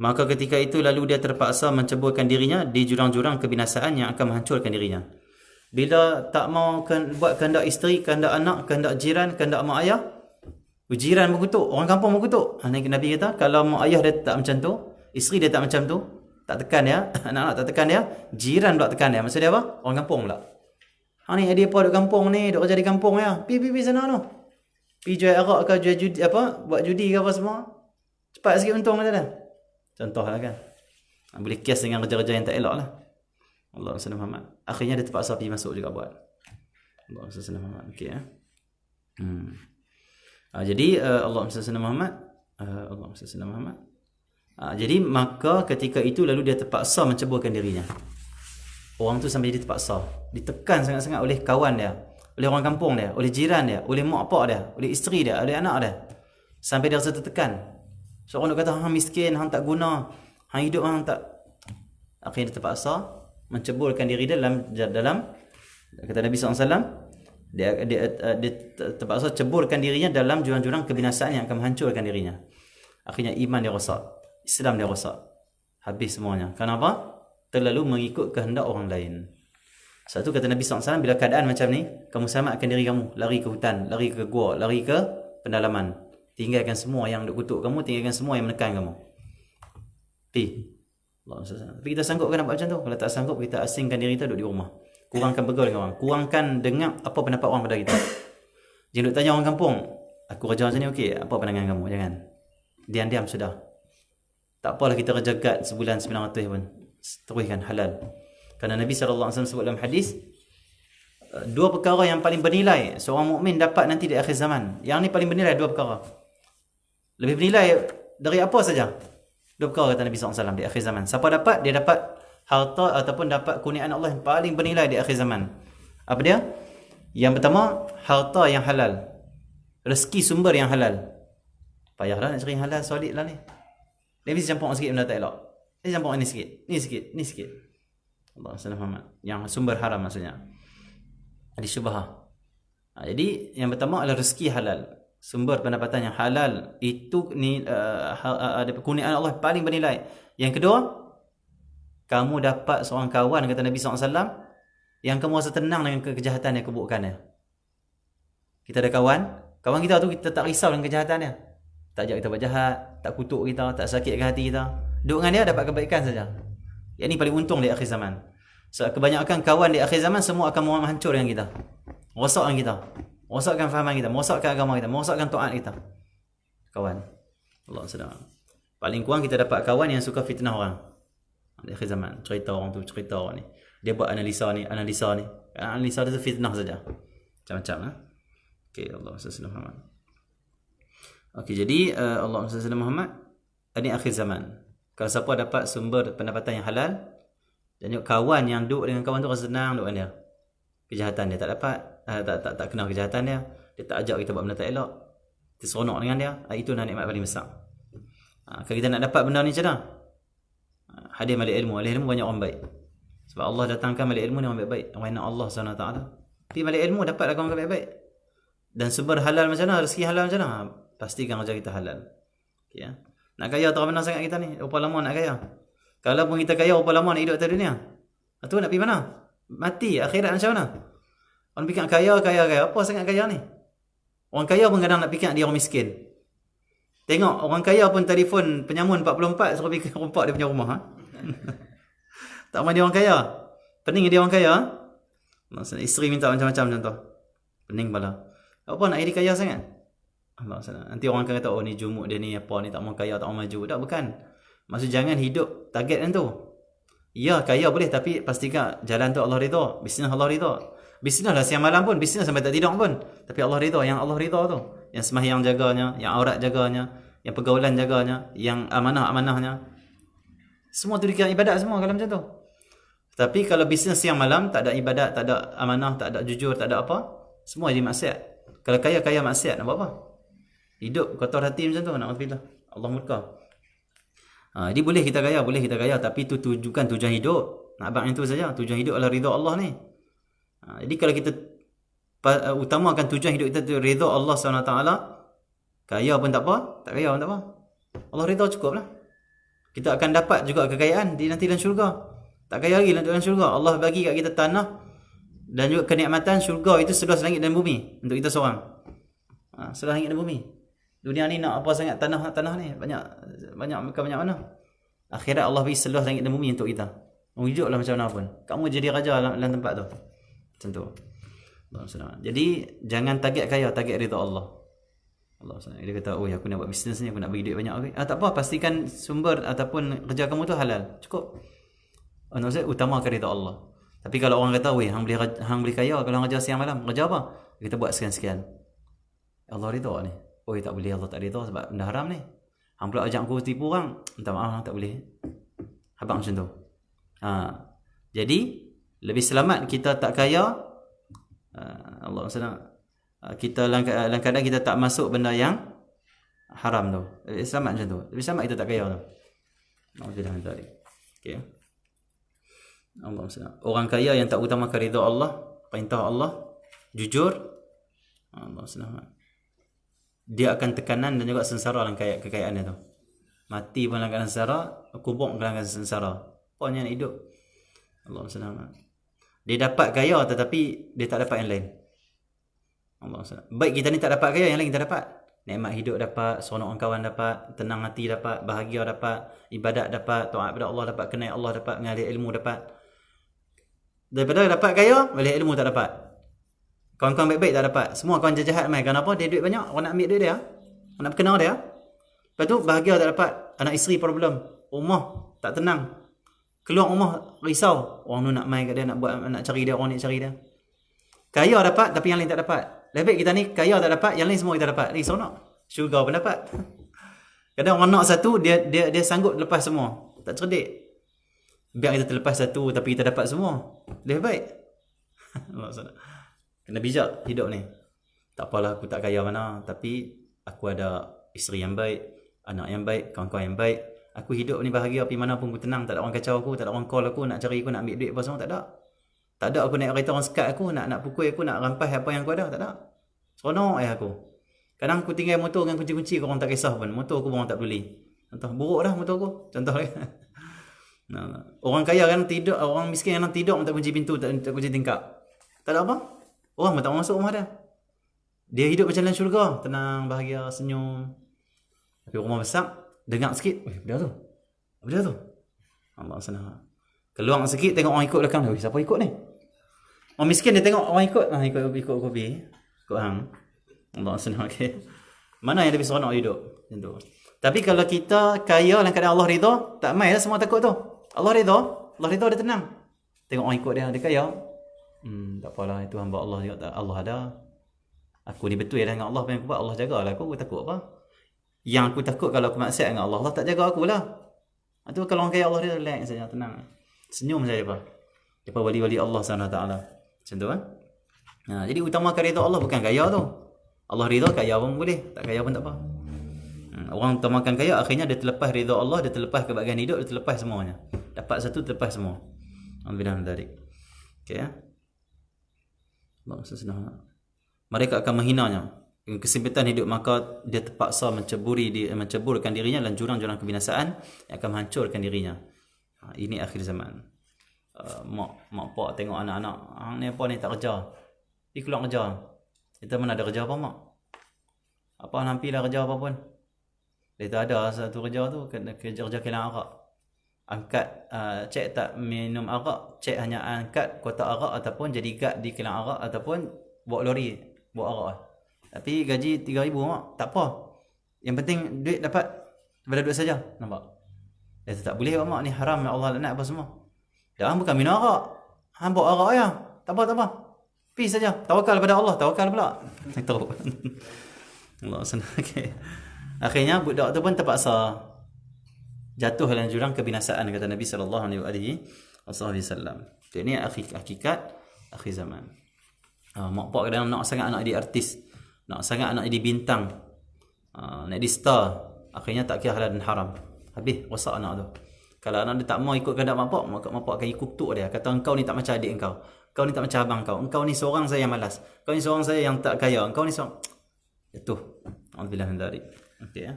Maka ketika itu lalu dia terpaksa menceburkan dirinya di jurang-jurang kebinasaan yang akan menghancurkan dirinya. Bila tak mau buat kehendak isteri, kehendak anak, kehendak jiran, kehendak mak ayah, jiran berkutuk, orang kampung berkutuk. Nabi kata kalau mak ayah dia tak macam tu, isteri dia tak macam tu, tak tekan dia, anak-anak tak tekan dia, jiran pula tekan dia. Maksud dia apa? Orang kampung pula. Ni dia apa duk kampung ni, duk kerja di kampung ya. Pi sana tu. Pi jual arak ke jual judi apa, buat judi ke apa semua. Cepat sikit untung kata dia. Contohlah kan. Boleh kias dengan kerja-kerja yang tak elok lah. Allah SWT Muhammad. Akhirnya dia terpaksa pergi masuk juga buat. Allah SWT Muhammad. Okey ya. Jadi Allah SWT Muhammad. Allah SWT Muhammad. Jadi maka ketika itu lalu dia terpaksa menceburkan dirinya. Orang tu sampai jadi terpaksa. Ditekan sangat-sangat oleh kawan dia, oleh orang kampung dia, oleh jiran dia, oleh mak pak dia, oleh isteri dia, oleh anak dia. Sampai dia rasa tertekan. Seorang nak kata, hang miskin, hang tak guna, hang hidup hang tak. Akhirnya dia terpaksa menceburkan diri dia dalam kata Nabi SAW, dia terpaksa ceburkan dirinya dalam jurang-jurang kebinasaan yang akan menghancurkan dirinya. Akhirnya iman dia rosak, Islam dia rosak, habis semuanya. Kenapa? Terlalu mengikut kehendak orang lain. Satu kata Nabi SAW, bila keadaan macam ni, kamu selamatkan diri kamu, lari ke hutan, lari ke gua, lari ke pendalaman. Tinggalkan semua yang duk kutuk kamu, tinggalkan semua yang menekan kamu. Tapi kita sanggup kan nak buat macam tu? Kalau tak sanggup, kita asingkan diri kita duduk di rumah. Kurangkan bergaul dengan orang. Kurangkan dengar apa pendapat orang pada kita. Jangan duk tanya orang kampung, aku kerja macam ni okey, apa pandangan kamu? Jangan. Diam-diam sudah. Tak apalah kita kerja guard sebulan 900 pun. Teruskan halal. Kerana Nabi SAW sebut dalam hadis, dua perkara yang paling bernilai seorang mukmin dapat nanti di akhir zaman. Yang ni paling bernilai, dua perkara. Lebih bernilai dari apa saja? Dua perkara kata Nabi SAW di akhir zaman. Siapa dapat? Dia dapat harta ataupun dapat kurniaan Allah yang paling bernilai di akhir zaman. Apa dia? Yang pertama, harta yang halal. Rezeki sumber yang halal. Payahlah nak cari yang halal, solid lah ni. Dia mesti campur sikit benda tak elok. Dia campur ni sikit, ni sikit, ni sikit. Allah SWT. Yang sumber haram maksudnya. Ada syubhah. Jadi yang pertama adalah rezeki halal. Sumber pendapatan yang halal itu ni ada kurniaan Allah paling bernilai. Yang kedua, kamu dapat seorang kawan kata Nabi SAW yang kamu rasa tenang dengan kejahatan yang keburukannya. Kita ada kawan kita tu kita tak risau dengan kejahatan dia. Tak ajak kita buat jahat, tak kutuk kita, tak sakitkan hati kita. Duduk dengan dia dapat kebaikan saja. Yang ni paling untung di akhir zaman. So, kebanyakan kawan di akhir zaman semua akan menghancur dengan kita. Rosakkan kita. Rosakkan fahaman kita, merosakkan agama kita, merosakkan taat kita. Kawan. Allah SWT. Paling kurang kita dapat kawan yang suka fitnah orang. Di akhir zaman. Cerita orang tu, cerita orang ni. Dia buat analisa ni. Analisa dia tu fitnah saja. Macam-macam. Okay, Allah SWT Muhammad. Okay, jadi Allah SWT Muhammad, ini akhir zaman. Kalau siapa dapat sumber pendapatan yang halal, dan kawan yang duduk dengan kawan tu rasa senang duduk dengan dia. Kejahatan dia tak dapat, tak kenal kejahatan dia. Dia tak ajak kita buat benda tak elok. Kita seronok dengan dia. Itu nikmat paling besar. Kalau kita nak dapat benda ni macam mana? Hadir malik ilmu. Malik ilmu banyak orang baik. Sebab Allah datangkan malik ilmu ni orang baik-baik. Orang nak Allah SWT. Tapi malik ilmu dapatlah orang baik-baik. Dan sumber halal macam mana? Rezeki halal macam mana? Pastikan kerja kita halal. Okay, ya? Nak kaya terlalu benar sangat kita ni. Berapa lama nak kaya? Kalau pun kita kaya, berapa lama nak hidup atas dunia? Itu nak pergi mana? Mati. Akhirat macam mana? Orang fikir kaya. Apa sangat kaya ni? Orang kaya pun kadang nak fikir dia orang miskin. Tengok orang kaya pun telefon penyamun 44 suruh pergi rompak dia punya rumah. Tak mahu dia orang kaya. Pening dia orang kaya. Maksudnya isteri minta macam-macam contoh. Pening kepala. Apa nak jadi kaya sangat? Allah SWT. Nanti orang akan kata, oh ni jumuk dia ni, apa ni tak mau kaya, tak mau maju. Tak, bukan. Maksud jangan hidup target kan tu. Ya, kaya boleh, tapi pastikan jalan tu Allah ridha. Bisnes Allah ridha. Bisnes lah siang malam pun, bisnes sampai tak tidur pun. Tapi Allah ridha, yang Allah ridha tu. Yang sembahyang jaganya, yang aurat jaganya, yang pergaulan jaganya, yang amanah-amanahnya. Semua tu dikira ibadat semua kalau macam tu. Tapi kalau bisnes siang malam, tak ada ibadat, tak ada amanah, tak ada jujur, tak ada apa, semua jadi maksiat. Kalau kaya maksiat, nak buat apa? Hidup kotor hati macam tu, na'udzubillah. Allah murka. Jadi boleh kita kaya, tapi itu bukan tujuan hidup. Nak abang itu saja. Tujuan hidup adalah ridha Allah ni. Jadi kalau kita utamakan tujuan hidup kita tu ridha Allah SWT, kaya pun tak apa, tak kaya pun tak apa. Allah ridha cukup lah. Kita akan dapat juga kekayaan di nanti dalam syurga. Tak kaya lagi dalam syurga. Allah bagi kat kita tanah dan juga kenikmatan syurga itu 11 langit dan bumi untuk kita seorang. 11 langit dan bumi. Dunia ni nak apa sangat tanah ni? Banyak mana? Akhirat Allah bagi 11 langit dan bumi untuk kita. Hiduplah macam mana pun. Kamu jadi raja dalam tempat tu. Macam tu. Jadi jangan target kaya, target ridha Allah. Allah SWT. Dia kata, oh aku nak buat bisnes ni, aku nak bagi duit banyak. Okay. Tak apa, pastikan sumber ataupun kerja kamu tu halal. Cukup. Maksudnya utamakan ridha Allah. Tapi kalau orang kata, weh, hang boleh kaya kalau hang kerja siang malam. Kerja apa? Kita buat sekian-sekian. Allah ridha ni. Oh, tak boleh, Allah tak ridha sebab benda haram ni. Hang pula ajak aku tipu orang. Minta maaf, tak boleh. Habang macam tu. Jadi, lebih selamat kita tak kaya. Allah SWT. Kita dalam keadaan kita tak masuk benda yang haram tu. Lebih selamat macam tu. Lebih selamat kita tak kaya tu. Alhamdulillah tadi. Okey. Allah SWT. Orang kaya yang tak utamakan ridha Allah, perintah Allah, jujur, Allah SWT. Dia akan tekanan dan juga sengsara dalam kekayaan dia tu. Mati pun dalam keadaan sengsara, kubur dalam keadaan sengsara. Pokoknya nak hidup. Allah SWT. Dia dapat kaya tetapi dia tak dapat yang lain. Allah SWT. Baik kita ni tak dapat kaya, yang lain kita dapat. Nikmat hidup dapat, seronok orang kawan dapat, tenang hati dapat, bahagia dapat, ibadat dapat, taat kepada Allah dapat, kenal Allah dapat, mengalir ilmu dapat. Daripada dapat kaya, balik ilmu tak dapat. Kawan-kawan baik-baik tak dapat. Semua kawan jahat mai. Kenapa? Dia duit banyak, orang nak ambil duit dia. Orang nak kenal dia. Lepas tu bahagia tak dapat. Anak isteri problem. Rumah tak tenang. Keluar rumah risau. Orang tu nak mai kat dia, nak cari dia, orang ni cari dia. Kaya dapat tapi yang lain tak dapat. Lebih kita ni kaya tak dapat, yang lain semua kita dapat. Risau nak. Syurga pun dapat. Kadang orang nak satu, dia sanggup lepas semua. Tak cerdik. Biar kita terlepas satu tapi kita dapat semua. Lebih baik. Kena bijak hidup ni. Tak apalah aku tak kaya mana, tapi aku ada isteri yang baik, anak yang baik, kawan-kawan yang baik. Aku hidup ni bahagia, pergi mana pun aku tenang, tak ada orang kacau aku, tak ada orang call aku, nak cari aku, nak ambil duit apa semua, tak ada. Tak ada aku naik kereta orang sekat aku, nak pukul aku, nak rampas apa yang aku ada, tak ada. Seronok aku. Kadang aku tinggal motor dengan kunci-kunci, orang tak kisah pun. Motor aku orang tak peduli. Contoh, buruk dah motor aku. Contoh lagi. Orang kaya kan tidur, orang miskin kan tidur, tak kunci pintu, tak kunci tingkap. Tak ada apa. Orang pun tak masuk rumah dia. Dia hidup macam dalam syurga. Tenang, bahagia, senyum. Tapi rumah besar, dengar sikit. Apa dia tu? Allah SWT. Keluar sikit, tengok orang ikut belakang dia. Siapa ikut ni? Orang miskin dia tengok orang ikut. Ikut kopi. Ikut hang. Allah SWT. Okay. Mana yang lebih seronok hidup? Macam tu. Tapi kalau kita kaya dalam keadaan Allah ridha, tak mai lah semua takut tu. Allah ridha dia tenang. Tengok orang ikut dia kaya. Tak apalah, itu hamba Allah juga. Allah ada. Aku ni betul dengan Allah, apa yang aku buat Allah jagalah aku takut apa? Yang aku takut kalau aku maksiat dengan Allah, Allah tak jaga aku lah. Itu kalau orang kaya Allah dia relax saja, tenang. Senyum saja depa wali-wali Allah SWT. Macam tu kan? Jadi utamakan ridha Allah, bukan kaya tu. Allah ridha, kaya pun boleh, tak kaya pun tak apa. Orang utamakan kaya, akhirnya dia terlepas ridha Allah, dia terlepas kebahagiaan hidup, dia terlepas semuanya. Dapat satu, terlepas semua. Alhamdulillah dari. Okey ya. Mereka akan menghinanya. Dengan kesempitan hidup, maka dia terpaksa menceburkan dirinya dalam jurang-jurang kebinasaan yang akan menghancurkan dirinya. Ini akhir zaman. Mak pak tengok anak-anak, ni apa ni tak kerja. Pergi keluar kerja. Kita mana ada kerja apa mak? Apa nampilah kerja apa pun. Dia ada satu kerja tu, kerja kilang arak. Angkat, cek tak minum arak, cek hanya angkat kotak arak ataupun jadi guard di kilang arak ataupun bawa lori, bawa arak. Tapi gaji 3,000 mak, tak apa. Yang penting duit dapat, daripada duit saja. Nampak? Dia tak boleh mak, ni haram Allah laknat apa semua. Dah bukan minum arak. Hang bawa arak ya. Tak apa. Pergi saja. Tawakal pada Allah, tawakal pula. Tahu. Allah senang. Okay. Akhirnya budak tu pun terpaksa jatuh dalam jurang kebinasaan, kata Nabi sallallahu alaihi wasallam. Ini hakikat akhir zaman. Mak pak kadang nak sangat anak jadi artis, nak sangat anak jadi bintang, nak jadi star, akhirnya tak kira halal dan haram. Habis rosak anak tu. Kalau anak dia tak mau ikut kehendak mak pak, maka mak pak akan kutuk dia, kata engkau ni tak macam adik engkau ni tak macam abang engkau ni seorang saya yang malas, kau ni seorang saya yang tak kaya, engkau ni seorang jatuh. Alhamdulillah dari. Okey ya.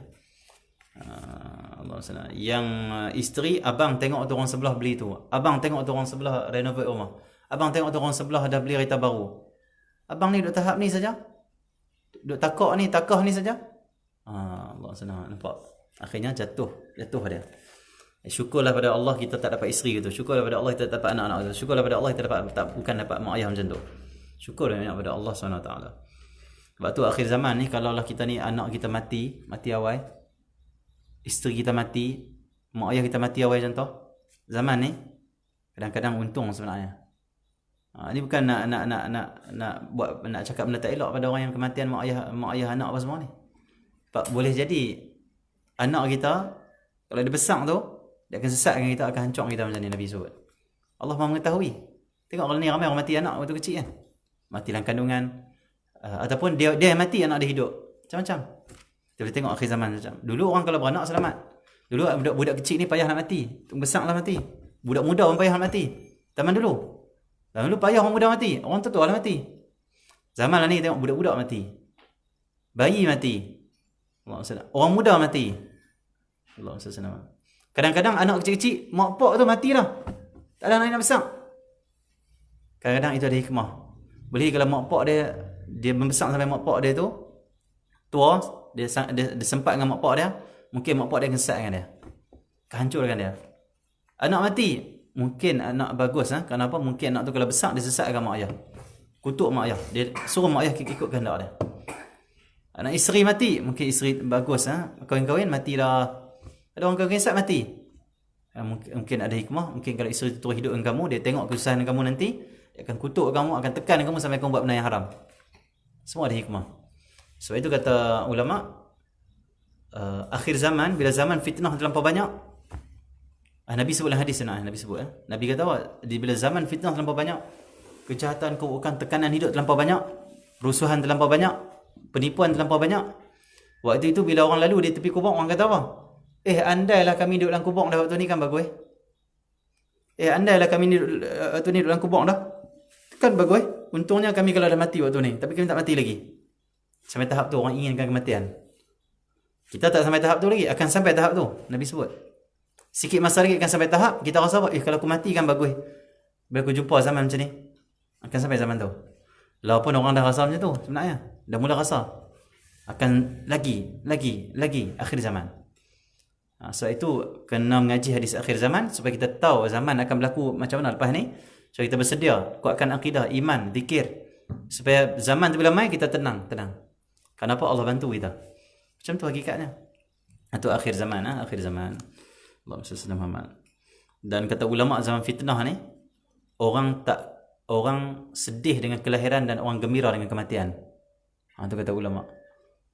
Allah SWT. Yang isteri, abang tengok tu orang sebelah beli tu, abang tengok tu orang sebelah renovate rumah, abang tengok tu orang sebelah dah beli kereta baru, abang ni duduk tahap ni saja, duduk takah ni saja. Allah SWT. Nampak? Akhirnya jatuh dia. Syukurlah pada Allah kita tak dapat isteri gitu, syukurlah pada Allah kita dapat anak-anak gitu, syukurlah pada Allah kita bukan dapat mak ayah macam tu. Syukur pada Allah SWT. Sebab tu akhir zaman ni, kalau lah kita ni anak kita mati awal, isteri kita mati, mak ayah kita mati awal contoh, zaman ni kadang-kadang untung sebenarnya. Ini bukan nak cakap benda tak elok pada orang yang kematian mak ayah anak apa semua ni. Sebab boleh jadi anak kita kalau dia besar tu, dia akan sesatkan kita, akan hancurkan kita macam ni Nabi sebut. Allah Maha mengetahui. Tengok kalau ni ramai orang mati anak waktu kecil kan. Mati dalam kandungan, ataupun dia yang mati, anak dia hidup. Macam-macam. Kita boleh tengok akhir zaman macam. Dulu orang kalau beranak selamat. Dulu budak kecil ni payah nak mati. Besar lah mati. Budak muda pun payah nak mati. Zaman dulu payah orang muda mati. Orang tua lah mati. Zaman lah ni tengok budak-budak mati. Bayi mati. Orang muda mati. Allah SWT. Kadang-kadang anak kecil-kecil, mak pak tu mati dah. Tak ada anak nak besar. Kadang-kadang itu ada hikmah. Boleh kalau mak pak dia membesar sampai mak pak dia tu tua, dia sempat dengan mak pak dia, mungkin mak pak dia akan sesat dengan dia, kehancurkan dia. Anak mati, mungkin anak bagus kenapa? Mungkin anak tu kalau besar dia sesatkan mak ayah, kutuk mak ayah, dia suruh mak ayah ikut kehendak dia. Anak isteri mati, mungkin isteri bagus kawin-kawin mati dah, ada orang kawin sat mati. Mungkin ada hikmah, mungkin kalau isteri tu terus hidup dengan kamu, dia tengok kesusahan kamu nanti, dia akan kutuk kamu, akan tekan kamu sampai kamu buat benda yang haram. Semua ada hikmah. Sebab itu kata ulama, akhir zaman, bila zaman fitnah terlampau banyak, Nabi sebut dalam hadis, Nabi kata apa? Bila zaman fitnah terlampau banyak, kejahatan, keburukan, tekanan hidup terlampau banyak, rusuhan terlampau banyak, penipuan terlampau banyak, waktu itu bila orang lalu di tepi kubur, orang kata apa? Andailah kami duduk dalam kubur dah waktu ni kan bagus. Andailah kami waktu ni duduk dalam kubur dah kan bagus. Untungnya kami kalau dah mati waktu ni, tapi kami tak mati lagi. Sampai tahap tu orang inginkan kematian. Kita tak sampai tahap tu lagi, akan sampai tahap tu. Nabi sebut sikit masa lagi akan sampai tahap kita rasa apa? Kalau aku mati kan bagus, bila aku jumpa zaman macam ni. Akan sampai zaman tu. Walaupun orang dah rasa macam tu sebenarnya, dah mula rasa akan lagi akhir zaman. Sebab itu kena mengaji hadis akhir zaman supaya kita tahu zaman akan berlaku macam mana lepas ni. So kita bersedia kuatkan akidah, iman, zikir, supaya zaman tu bila mai kita tenang. Kenapa? Allah bantu kita. Macam tu hakikatnya. Itu akhir zaman, akhir zaman. Allah SWT Muhammad. Dan kata ulama zaman fitnah ni, orang sedih dengan kelahiran dan orang gembira dengan kematian. Itu kata ulama.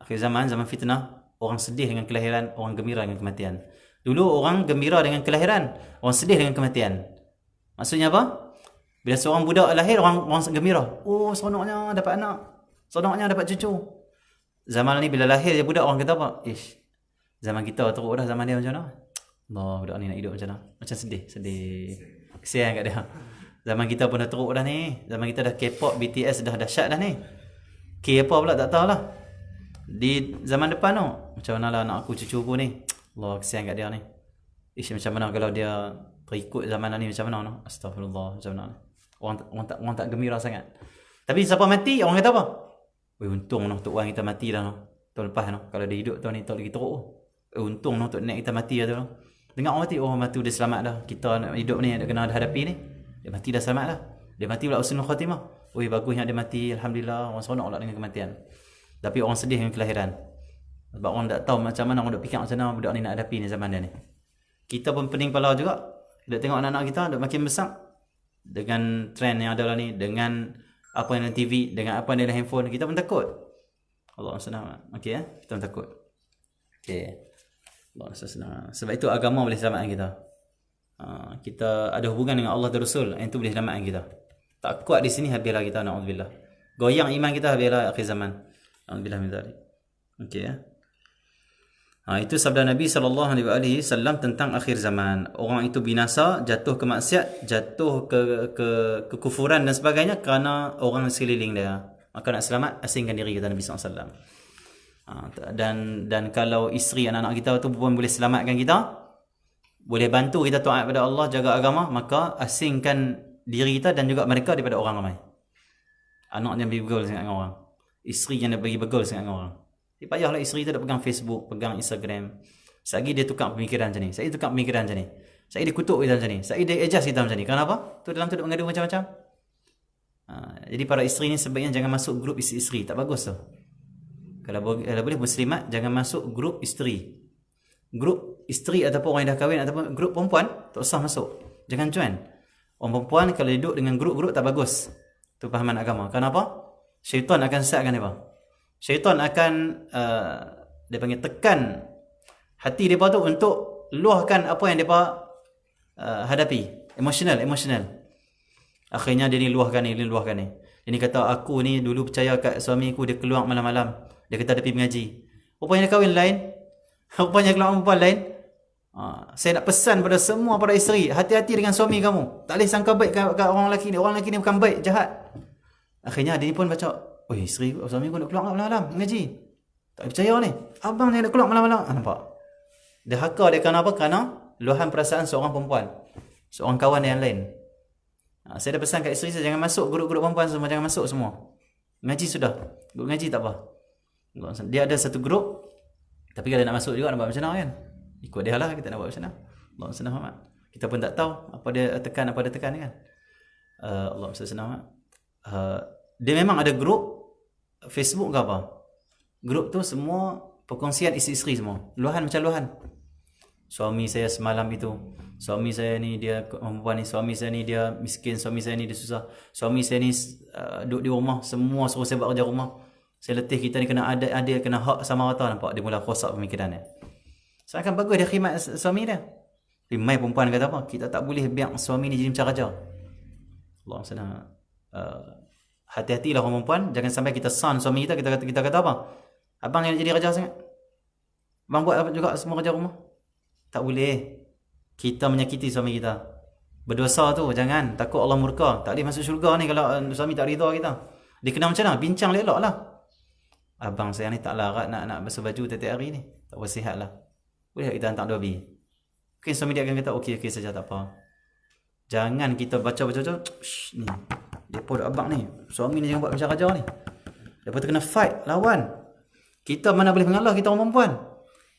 Akhir zaman, zaman fitnah, orang sedih dengan kelahiran, orang gembira dengan kematian. Dulu orang gembira dengan kelahiran, orang sedih dengan kematian. Maksudnya apa? Bila seorang budak lahir, orang gembira. Oh, seronoknya dapat anak. Seronoknya dapat cucu. Zaman ni bila lahir je budak, orang kata apa? Ish, zaman kita teruk dah, zaman dia macam mana? Allah, budak ni nak hidup macam mana? Macam sedih. Kesian kat dia. Zaman kita pun dah teruk dah ni. Zaman kita dah K-pop, BTS dah dahsyat dah ni. K apa pula tak tahulah. Di zaman depan tu, macam mana lah anak aku cucu aku ni? Allah, kesian kat dia ni. Ish, macam mana kalau dia terikut zaman ni, macam mana no? Astagfirullah, macam mana? Orang tak gembira sangat. Tapi siapa mati, orang kata apa? Untung noh tok orang kita mati dah noh. Tahun lepas noh. Kalau dia hidup tahun ni tak lagi teruk. Untung noh tok nenek kita mati dah tu. Dengar orang mati, oh mati dia selamat dah. Kita nak hidup ni ada kena hadapi ni. Dia mati dah selamat dah. Dia mati pula husnul khatimah. Oi, bagusnya dia mati, alhamdulillah. Orang seronok pula dengan kematian. Tapi orang sedih dengan kelahiran. Sebab orang tak tahu macam mana, orang duk fikir macam mana budak ni nak hadapi ni zaman dia ni. Kita pun pening kepala juga. Duk tengok anak-anak kita duk makin besar dengan trend yang ada lah ni, dengan apa yang dalam TV, dengan apa yang dalam handphone, kita pun takut. Allah SWT. Okey kita pun takut. Okey. Allah SWT. Sebab itu agama boleh selamatkan kita. Kita ada hubungan dengan Allah dan Rasul, yang itu boleh selamatkan kita. Tak kuat di sini, habislah kita, na'udzubillah. Goyang iman kita, habislah akhir zaman. Na'udzubillah min dzalik. Okey itu sabda Nabi SAW tentang akhir zaman. Orang itu binasa, jatuh ke maksiat, jatuh ke kekufuran dan sebagainya kerana orang sekeliling dia. Maka nak selamat, asingkan diri, kata Nabi SAW. Dan kalau isteri anak-anak kita tu pun boleh selamatkan kita, boleh bantu kita taat pada Allah, jaga agama, maka asingkan diri kita dan juga mereka daripada orang ramai. Anak yang pergi begol sangat dengan orang, isteri yang dia pergi begol sangat dengan orang. Payahlah isteri tu dah pegang Facebook, pegang Instagram. Selagi dia tukar pemikiran macam ni, selagi tukar pemikiran macam ni, selagi dia kutuk kita macam ni, selagi dia adjust kita macam ni. Kenapa? Tu dalam tu duk mengadu macam-macam. Jadi para isteri ni sebaiknya jangan masuk grup isteri-isteri, tak bagus tu. Kalau boleh muslimat jangan masuk grup isteri. Grup isteri ataupun orang yang dah kahwin ataupun grup perempuan tak usah masuk. Jangan join. Orang perempuan kalau duduk dengan grup-grup tak bagus. Tu pahaman agama. Kenapa? Syaitan akan sesatkan mereka. Syaitan akan dia panggil tekan hati mereka tu untuk luahkan apa yang mereka hadapi, emotional. Akhirnya dia ni luahkan ni. Dia ni kata, aku ni dulu percaya kat suami aku, dia keluar malam-malam, dia kata dia pergi mengaji. Rupanya dia kahwin lain, rupanya keluar perempuan lain. Saya nak pesan pada semua para isteri, hati-hati dengan suami kamu. Tak boleh sangka baik kat orang lelaki ni. Orang lelaki ni bukan baik, jahat. Akhirnya dia ni pun baca, oi, suami aku nak keluar malam-malam mengaji. Tak percaya ni. Abang ni nak keluar malam-malam. Nampak? Dia haka dia kerana apa? Kerana luahan perasaan seorang perempuan, seorang kawan yang lain. Saya dah pesan kat isteri saya, jangan masuk grup-grup perempuan semua, jangan masuk semua. Ngaji sudah. Grup ngaji tak apa. Dia ada satu grup, tapi kalau nak masuk juga nak buat macam mana kan? Ikut dia lah, kita nak buat macam mana. Allah SWT. Kita pun tak tahu apa dia tekan kan. Allah SWT. Dia memang ada grup Facebook ke apa. Grup tu semua perkongsian isteri-isteri semua. Luahan macam luahan. Suami saya semalam itu, suami saya ni dia perempuan ni, suami saya ni dia miskin, suami saya ni dia susah, suami saya ni duduk di rumah, semua suruh saya buat kerja rumah. Saya letih, kita ni kena adil, kena hak sama rata. Nampak? Dia mula rosak pemikirannya. Seakan bagus dia khidmat suami dia. Tapi mai perempuan kata apa? Kita tak boleh biar suami ni jadi macam raja. Allah SWT. Hati-hatilah orang perempuan, jangan sampai kita san suami kita kata apa? Abang yang jadi raja sangat. Abang buat juga semua kerja rumah. Tak boleh. Kita menyakiti suami kita. Berdosa tu, jangan. Takut Allah murka. Tak boleh masuk syurga ni kalau suami tak rida kita. Dia kena macam mana? Bincang elok lah. Abang saya ni tak larat nak basuh baju tiap-tiap hari ni. Tak bersihat lah. Boleh kita hantar 2 bi? Mungkin suami dia akan kata, okey saja, tak apa. Jangan kita baca-baca ni. Depa dak abang ni. Suami ni jangan buat macam raja ni. Depa tu kena fight, lawan. Kita mana boleh mengalah, kita orang perempuan.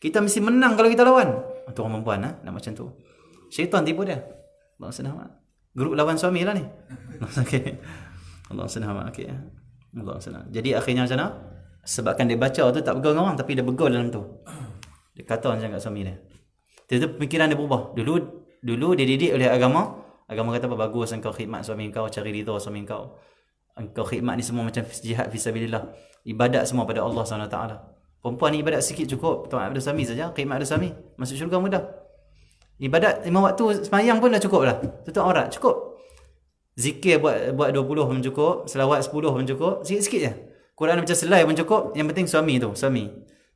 Kita mesti menang kalau kita lawan. Tu orang perempuan nak macam tu. Syaitan tipu dia. Allah SWT. Grup lawan suami lah ni. Okey. Allah SWT. Okey. Allah SWT. Jadi akhirnya macam mana? Sebabkan dia baca tu tak bergaul dengan orang, tapi dia bergaul dalam tu. Dia kata macam kat suami dia. Tiba-tiba pemikiran dia berubah. Dulu dia didik oleh agama kata apa, bagus engkau khidmat suami engkau, cari ridha suami engkau. Engkau khidmat ni semua macam jihad fisabilillah. Ibadat semua pada Allah SWT. Perempuan ni ibadat sikit cukup, taat pada suami saja, khidmat pada suami, masuk syurga mudah. Ibadat 5 waktu semayang pun dah cukup dah. Tutup aurat cukup. Zikir buat 20 pun cukup, selawat 10 pun cukup, sikit-sikit je. Quran macam selai pun cukup, yang penting suami.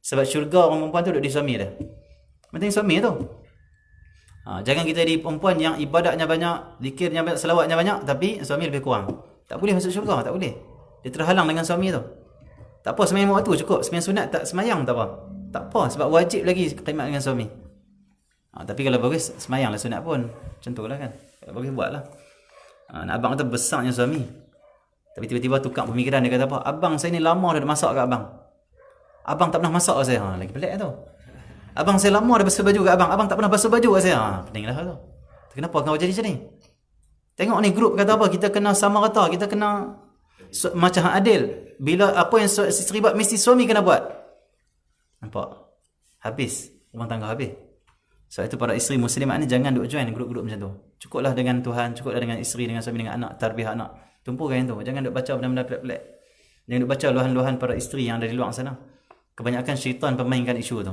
Sebab syurga orang perempuan tu duduk di suami dah. Penting suami tu. Jangan kita jadi perempuan yang ibadatnya banyak, zikirnya banyak, selawatnya banyak, tapi suami lebih kurang. Tak boleh masuk syurga, tak boleh. Dia terhalang dengan suami tu. Tak apa semayang waktu cukup, semayang sunat tak semayang tak apa. Tak apa, sebab wajib lagi khidmat dengan suami. Tapi kalau bagus, semayanglah sunat pun. Macam tu lah kan. Kalau bagus buatlah. Nak abang kata besarnya suami. Tapi tiba-tiba tukar pemikiran, dia kata apa? Abang saya ni lama dah masak kat abang. Abang tak pernah masak kat saya. Lagi pelik tu. Abang saya lama dah basuh baju kat abang. Abang tak pernah basuh baju kat saya. Peninglah tu. Kenapa kau jadi macam ni? Tengok ni grup kata apa? Kita kena sama rata. Kita kena macam adil. Bila apa yang isteri buat, mesti suami kena buat. Nampak? Habis. Rumah tangga habis. So itu para isteri muslimat ni jangan duk join grup-grup macam tu. Cukuplah dengan Tuhan, cukuplah dengan isteri, dengan suami, dengan anak, tarbiyah anak. Tumpukan tu. Jangan duk baca benda-benda pelik-pelik. Jangan duk baca luahan-luahan para isteri yang ada di luar sana. Kebanyakan syaitan pemainkan isu tu.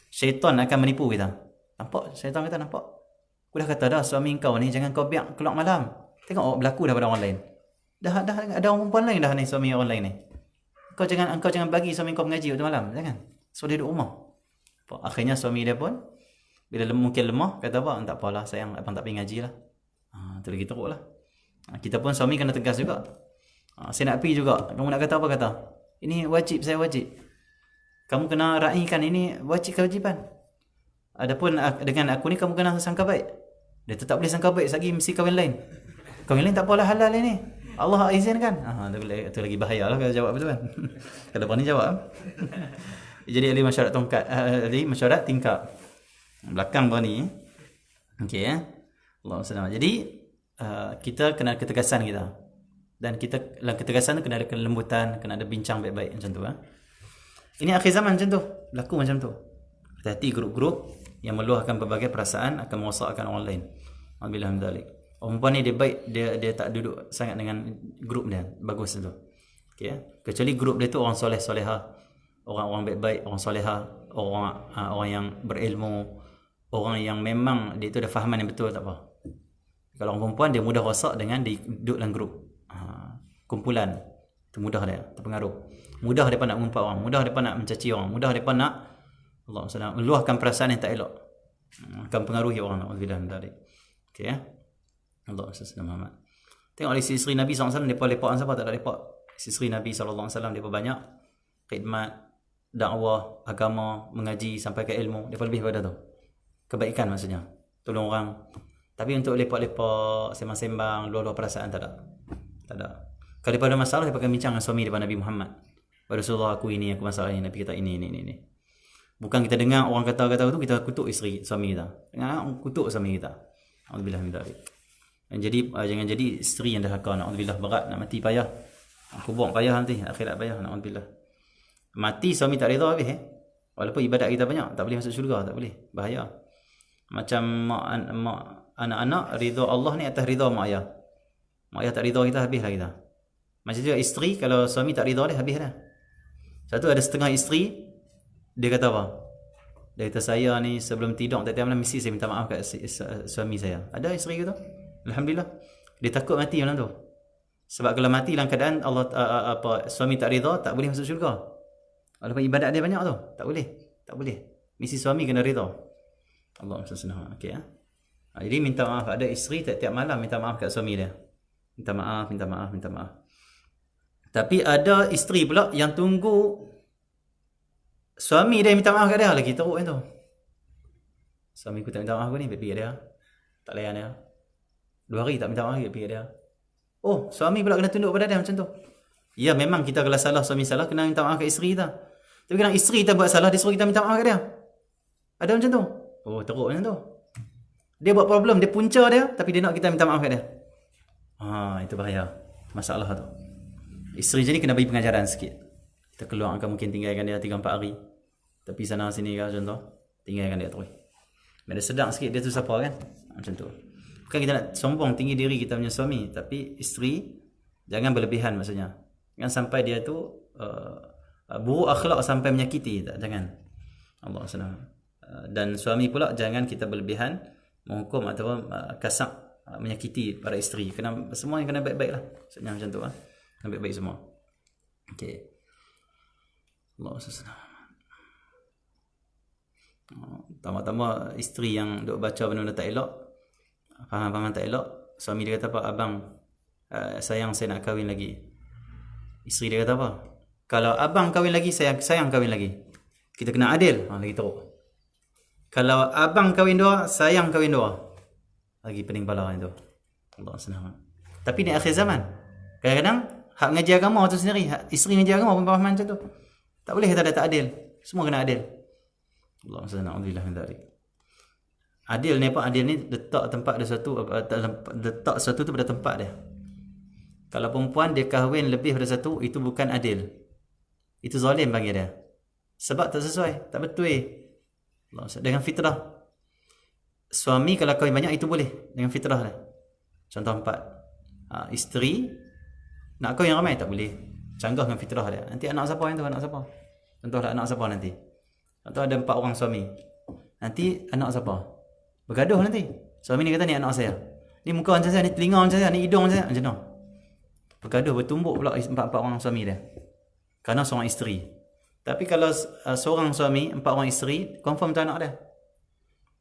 Syaitan akan menipu kita. Nampak? Syaitan kata nampak. Aku dah kata dah, suami kau ni jangan kau biar keluar malam. Tengok berlaku dah pada orang lain. Dah ada orang perempuan lain dah ni, suami orang lain ni. Engkau jangan bagi suami kau mengaji waktu malam, jangan. So dia duduk rumah. Akhirnya suami dia pun bila mungkin lemah, kata apa? Tak apalah sayang, abang tak pergi ngaji lah. Tu lagi teruk lah. Kita pun suami kena tegas juga. Saya nak pergi juga. Kamu nak kata apa kata? Ini wajib, saya wajib. Kamu kena raikan, ini wajib kewajipan. Adapun dengan aku ni kamu kena sangka baik. Dia tetap boleh sangka baik lagi mesti kahwin lain. Kahwin lain tak apalah, halal ini. Allah izinkan. Tu lagi bahaya lah kalau jawab betul kan. Kalau berani jawab. Jadi ahli masyarakat tongkat, ahli masyarakat tingkap. Belakang berani. Okey ya. Allahu SWT. Jadi kita kena ketegasan kita. Dan kita dalam ketegasan tu kena ada kelembutan, kena ada bincang baik-baik macam tu. Ini akhir zaman macam tu. Berlaku macam tu. Hati-hati grup-grup yang meluahkan berbagai perasaan akan merosakkan orang lain. Alhamdulillah min dzalik. Orang perempuan ni dia baik, dia tak duduk sangat dengan grup dia. Bagus tu. Okey ya. Kecuali grup dia tu orang soleh-solehah, orang-orang baik-baik, orang solehah, orang yang berilmu, orang yang memang dia tu ada fahaman yang betul, tak apa. Kalau orang perempuan dia mudah rosak dengan dia duduk dalam grup. Kumpulan. Itu mudah dia terpengaruh. Mudah depa nak mengumpat orang, mudah depa nak mencaci orang, mudah depa nak Allah SWT meluahkan perasaan yang tak elok. Akan pengaruhi orang. Alhamdulillah min dzalik. Okey ya. Allah SWT Muhammad. Tengok isteri Nabi SAW, mereka lepak siapa tak ada lepak. Isteri Nabi SAW, mereka banyak khidmat, dakwah, agama, mengaji sampai ke ilmu. Mereka lebih pada tu. Kebaikan maksudnya. Tolong orang. Tapi untuk lepak-lepak, sembang-sembang, luar-luar perasaan, tak ada. Tak ada. Kalau mereka ada masalah, mereka akan bincang dengan suami daripada Nabi Muhammad. Rasulullah, aku ini, aku masalah ini. Nabi kata ini. Bukan kita dengar orang kata-kata tu, kita kutuk isteri, suami kita. Dengar orang kutuk suami kita. Alhamdulillah min dzalik. Jangan jadi isteri yang dahaka. Alhamdulillah berat, nak mati payah. Kubur payah nanti, akhirat payah. Alhamdulillah. Mati suami tak reda habis. Walaupun ibadat kita banyak, tak boleh masuk syurga, tak boleh. Bahaya. Macam anak-anak rida Allah ni atas rida mak ayah. Mak ayah tak rida kita, habislah kita. Macam juga isteri, kalau suami tak rida dia, habis dah. Satu ada setengah isteri, dia kata apa? Dia kata saya ni sebelum tidur tiap-tiap malam mesti saya minta maaf kat suami saya. Ada isteri gitu. Alhamdulillah. Dia takut mati malam tu. Sebab kalau mati dalam keadaan Allah suami tak rida, tak boleh masuk syurga. Walaupun ibadat dia banyak tu, tak boleh. Mesti suami kena rida. Allah SWT. Okey ya. Jadi minta maaf, ada isteri tiap-tiap malam minta maaf kat suami dia. Minta maaf. Tapi ada isteri pula yang tunggu suami dia minta maaf kat dia, lagi teruk kan tu. Suami aku tak minta maaf aku ni, pergi kat dia. Tak layan dia. 2 hari tak minta maaf, pergi kat dia. Oh, suami pula kena tunduk pada dia macam tu. Ya, memang kita kalau salah, suami salah, kena minta maaf kat isteri kita. Tapi kalau isteri kita buat salah, dia suruh kita minta maaf kat dia. Ada macam tu. Oh, teruk macam tu. Dia buat problem, dia punca dia, tapi dia nak kita minta maaf kat dia. Itu bahaya. Masalah tu. Isteri jadi kena bagi pengajaran sikit. Kita keluar akan mungkin tinggalkan dia 3-4 hari. Tapi sana sini kan contoh, tinggalkan dia terus. Bila sedang sikit dia tu siapa kan? Macam tu. Bukan kita nak sombong tinggi diri kita punya suami, tapi isteri jangan berlebihan maksudnya. Jangan sampai dia tu buruk akhlak sampai menyakiti, tak, jangan. Allah SWT. Dan suami pula jangan kita berlebihan menghukum atau kasar menyakiti para isteri. Kena semua yang kena baik-baik lah. Maksudnya macam tu lah. Kena baik-baik semua. Okey. Allah SWT. Tambah-tambah isteri yang duk baca benda-benda tak elok, faham-faham tak elok, suami dia kata apa? Abang, sayang saya nak kahwin lagi. Isteri dia kata apa? Kalau abang kahwin lagi, sayang kahwin lagi. Kita kena adil. Lagi teruk. Kalau abang kahwin 2, sayang kahwin 2. Lagi pening pala itu. Allah SWT. Tapi ni akhir zaman. Kadang-kadang hak mengaji agama tu sendiri, isteri mengaji agama pun faham macam tu. Tak boleh kata dia tak adil. Semua kena adil. Allah SWT. Alhamdulillah min dzalik. Adil ni apa? Adil ni letak tempat dia satu, letak sesuatu tu pada tempat dia. Kalau perempuan dia kahwin lebih pada satu, itu bukan adil. Itu zalim bagi dia. Sebab tak sesuai, tak betul. Allah SWT. Dengan fitrah. Suami kalau kahwin banyak itu boleh dengan fitrah dia. Contoh 4. Isteri nak kahwin yang ramai tak boleh. Canggah dengan fitrah dia. Nanti anak siapa yang tu? Anak siapa? Contohlah anak siapa nanti? Contoh ada 4 orang suami. Nanti anak siapa? Bergaduh nanti. Suami ni kata ni anak saya. Ni muka macam saya, ni telinga macam saya, ni hidung macam saya. Macam mana? Bergaduh, bertumbuk pula 4 orang suami dia. Kerana seorang isteri. Tapi kalau seorang suami, 4 orang isteri, confirm tak anak dia.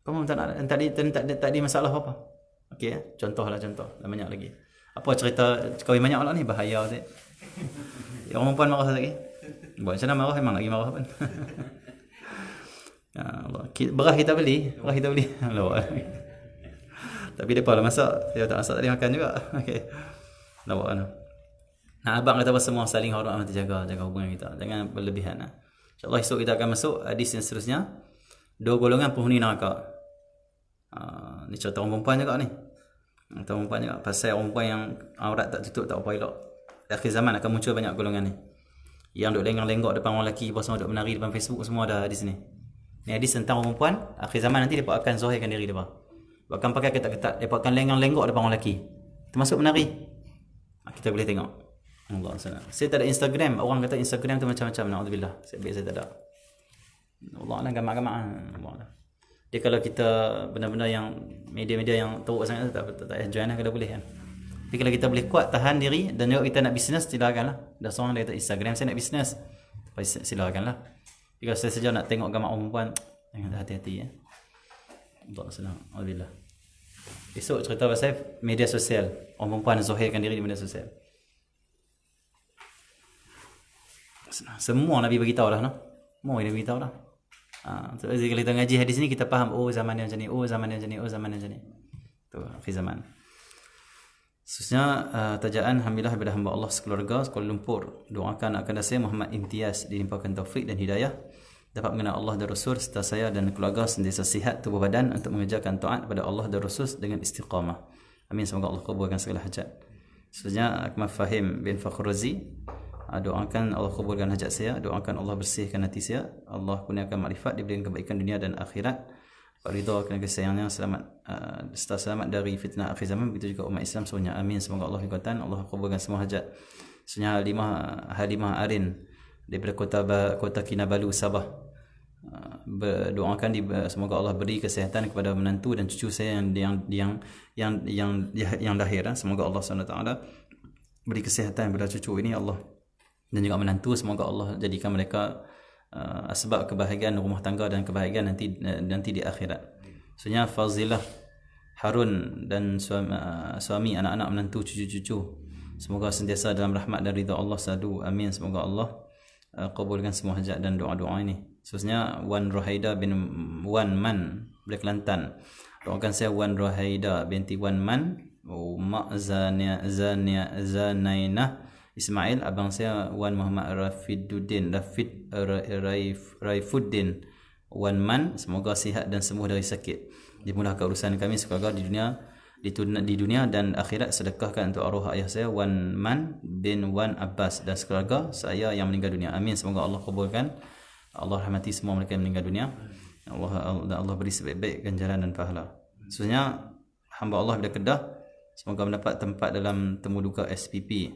Confirm tak anak dia. Tak ada masalah apa-apa. Okey, contohlah contoh. Dan banyak lagi. Apa cerita kahwin banyak pula ni? Bahaya sikit. Orang perempuan marah lagi. Buat macam mana marah? Memang lagi marah pun. Ya Allah. Beras kita beli. Lawak. Tapi dia pula masak. Dia tak masak tadi makan juga. Okey. Lawak lah. Nah, abang kata apa semua saling hormat, jaga hubungan kita. Jangan berlebihan. InsyaAllah esok kita akan masuk hadis yang seterusnya. 2 golongan penghuni neraka. Ni cerita orang perempuan juga ni. Cerita orang perempuan juga. Pasal orang perempuan yang aurat tak tutup, tak apa elok. Akhir zaman akan muncul banyak golongan ni. Yang duk lenggak-lenggok depan orang lelaki, lepas semua duk menari depan Facebook, semua ada hadis ni. Ni hadis tentang orang perempuan. Akhir zaman nanti mereka akan zahirkan diri mereka. Bahkan pakai ketat-ketat. Mereka akan lenggak-lenggok depan orang lelaki. Termasuk menari. Kita boleh tengok. Allah SWT. Saya tak ada Instagram. Orang kata Instagram tu macam-macam. Na'udzubillah. Saya tak ada. Allah Allah, gamak-gamak. Dia kalau kita benda-benda yang media-media yang teruk sangat tak join lah kalau boleh kan. Tapi kalau kita boleh kuat tahan diri dan juga kita nak bisnes, silakanlah. Dah seorang dia kata Instagram saya nak bisnes, silakanlah. Jika saya saja nak tengok gambar orang perempuan, jangan hati-hati ya. Allah SWT. Alhamdulillah. Esok cerita pasal media sosial. Orang perempuan zahirkan diri di media sosial. Semua Nabi beritahu dah, no? Semua Nabi beritahu dah. So, kalau kita ngaji hadis ni kita faham, oh zaman dia macam ni, oh zaman dia macam ni, oh zaman dia macam ni. Tu akhir zaman. Khususnya tajaan alhamdulillah kepada hamba Allah sekeluarga Kuala Lumpur, doakan akan saya Muhammad Imtiaz dilimpahkan taufik dan hidayah, dapat mengenal Allah dan Rasul serta saya dan keluarga sentiasa sihat tubuh badan untuk mengerjakan taat kepada Allah dan Rasul dengan istiqamah. Amin. Semoga Allah kabulkan segala hajat. Khususnya Akmal Fahim bin Fakhr Razi, doakan Allah kabulkan hajat saya, doakan Allah bersihkan hati saya, Allah kurniakan makrifat, diberikan kebaikan dunia dan akhirat, ridha kerana kesayangnya, selamat dari fitnah akhir zaman, begitu juga umat Islam semuanya. Amin. Semoga Allah berkatan, Allah kabulkan semua hajat. Sebenarnya Halimah Arin daripada kota Kinabalu, Sabah, berdoakan semoga Allah beri kesihatan kepada menantu dan cucu saya yang lahir. Semoga Allah SWT beri kesihatan kepada cucu ini, Allah, dan juga menantu. Semoga Allah jadikan mereka sebab kebahagiaan rumah tangga dan kebahagiaan nanti di akhirat. Sebenarnya Fazilah Harun dan suami, anak-anak, menantu, cucu-cucu, semoga sentiasa dalam rahmat dan ridha Allah sadu. Amin. Semoga Allah kabulkan semua hajat dan doa-doa ini. Khususnya Wan Rohaida bin Wan Man dari Kelantan, doakan saya Wan Rohaida binti Wan Man, Mak Zanainah Ismail, abang saya Wan Muhammad Raifuddin Wan Man, semoga sihat dan sembuh dari sakit, dimudahkan urusan kami sekeluarga di dunia di dunia dan akhirat. Sedekahkan untuk arwah ayah saya Wan Man bin Wan Abbas dan keluarga saya yang meninggal dunia. Amin. Semoga Allah kabulkan, Allah rahmati semua mereka yang meninggal dunia. Allah beri sebaik-baik ganjaran dan pahala. Sebenarnya hamba Allah bila Kedah semoga mendapat tempat dalam temu duka SPP,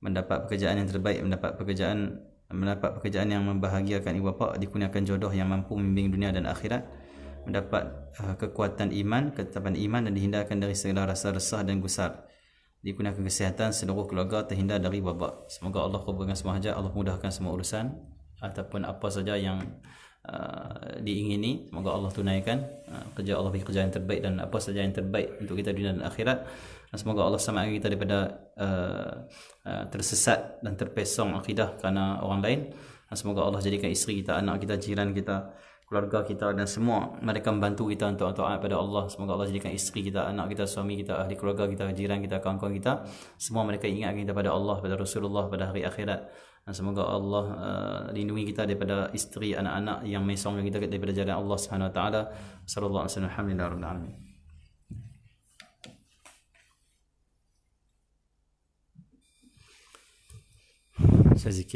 mendapat pekerjaan yang terbaik, mendapat pekerjaan yang membahagiakan ibu bapa, dikurniakan jodoh yang mampu membimbing dunia dan akhirat, mendapat kekuatan iman, ketetapan iman dan dihindarkan dari segala rasa resah dan gusar, dikurniakan kesihatan, seluruh keluarga terhindar dari wabak. Semoga Allah kabulkan semua hajat, Allah mudahkan semua urusan ataupun apa saja yang diingini, semoga Allah tunaikan. Kerja Allah beri kerja yang terbaik dan apa saja yang terbaik untuk kita dunia dan akhirat. Dan semoga Allah selamatkan kita daripada tersesat dan terpesong akidah kerana orang lain. Dan semoga Allah jadikan isteri kita, anak kita, jiran kita, keluarga kita dan semua mereka membantu kita untuk taat pada Allah. Semoga Allah jadikan isteri kita, anak kita, suami kita, ahli keluarga kita, jiran kita, kawan-kawan kita, semua mereka ingatkan kita pada Allah, pada Rasulullah, pada hari akhirat. Dan semoga Allah lindungi kita daripada isteri, anak-anak yang mesongkan kita daripada jalan Allah Subhanahu Wa Taala. Sallallahu alaihi wasallam. Alhamdulillahirabbil alamin. Saya zikir.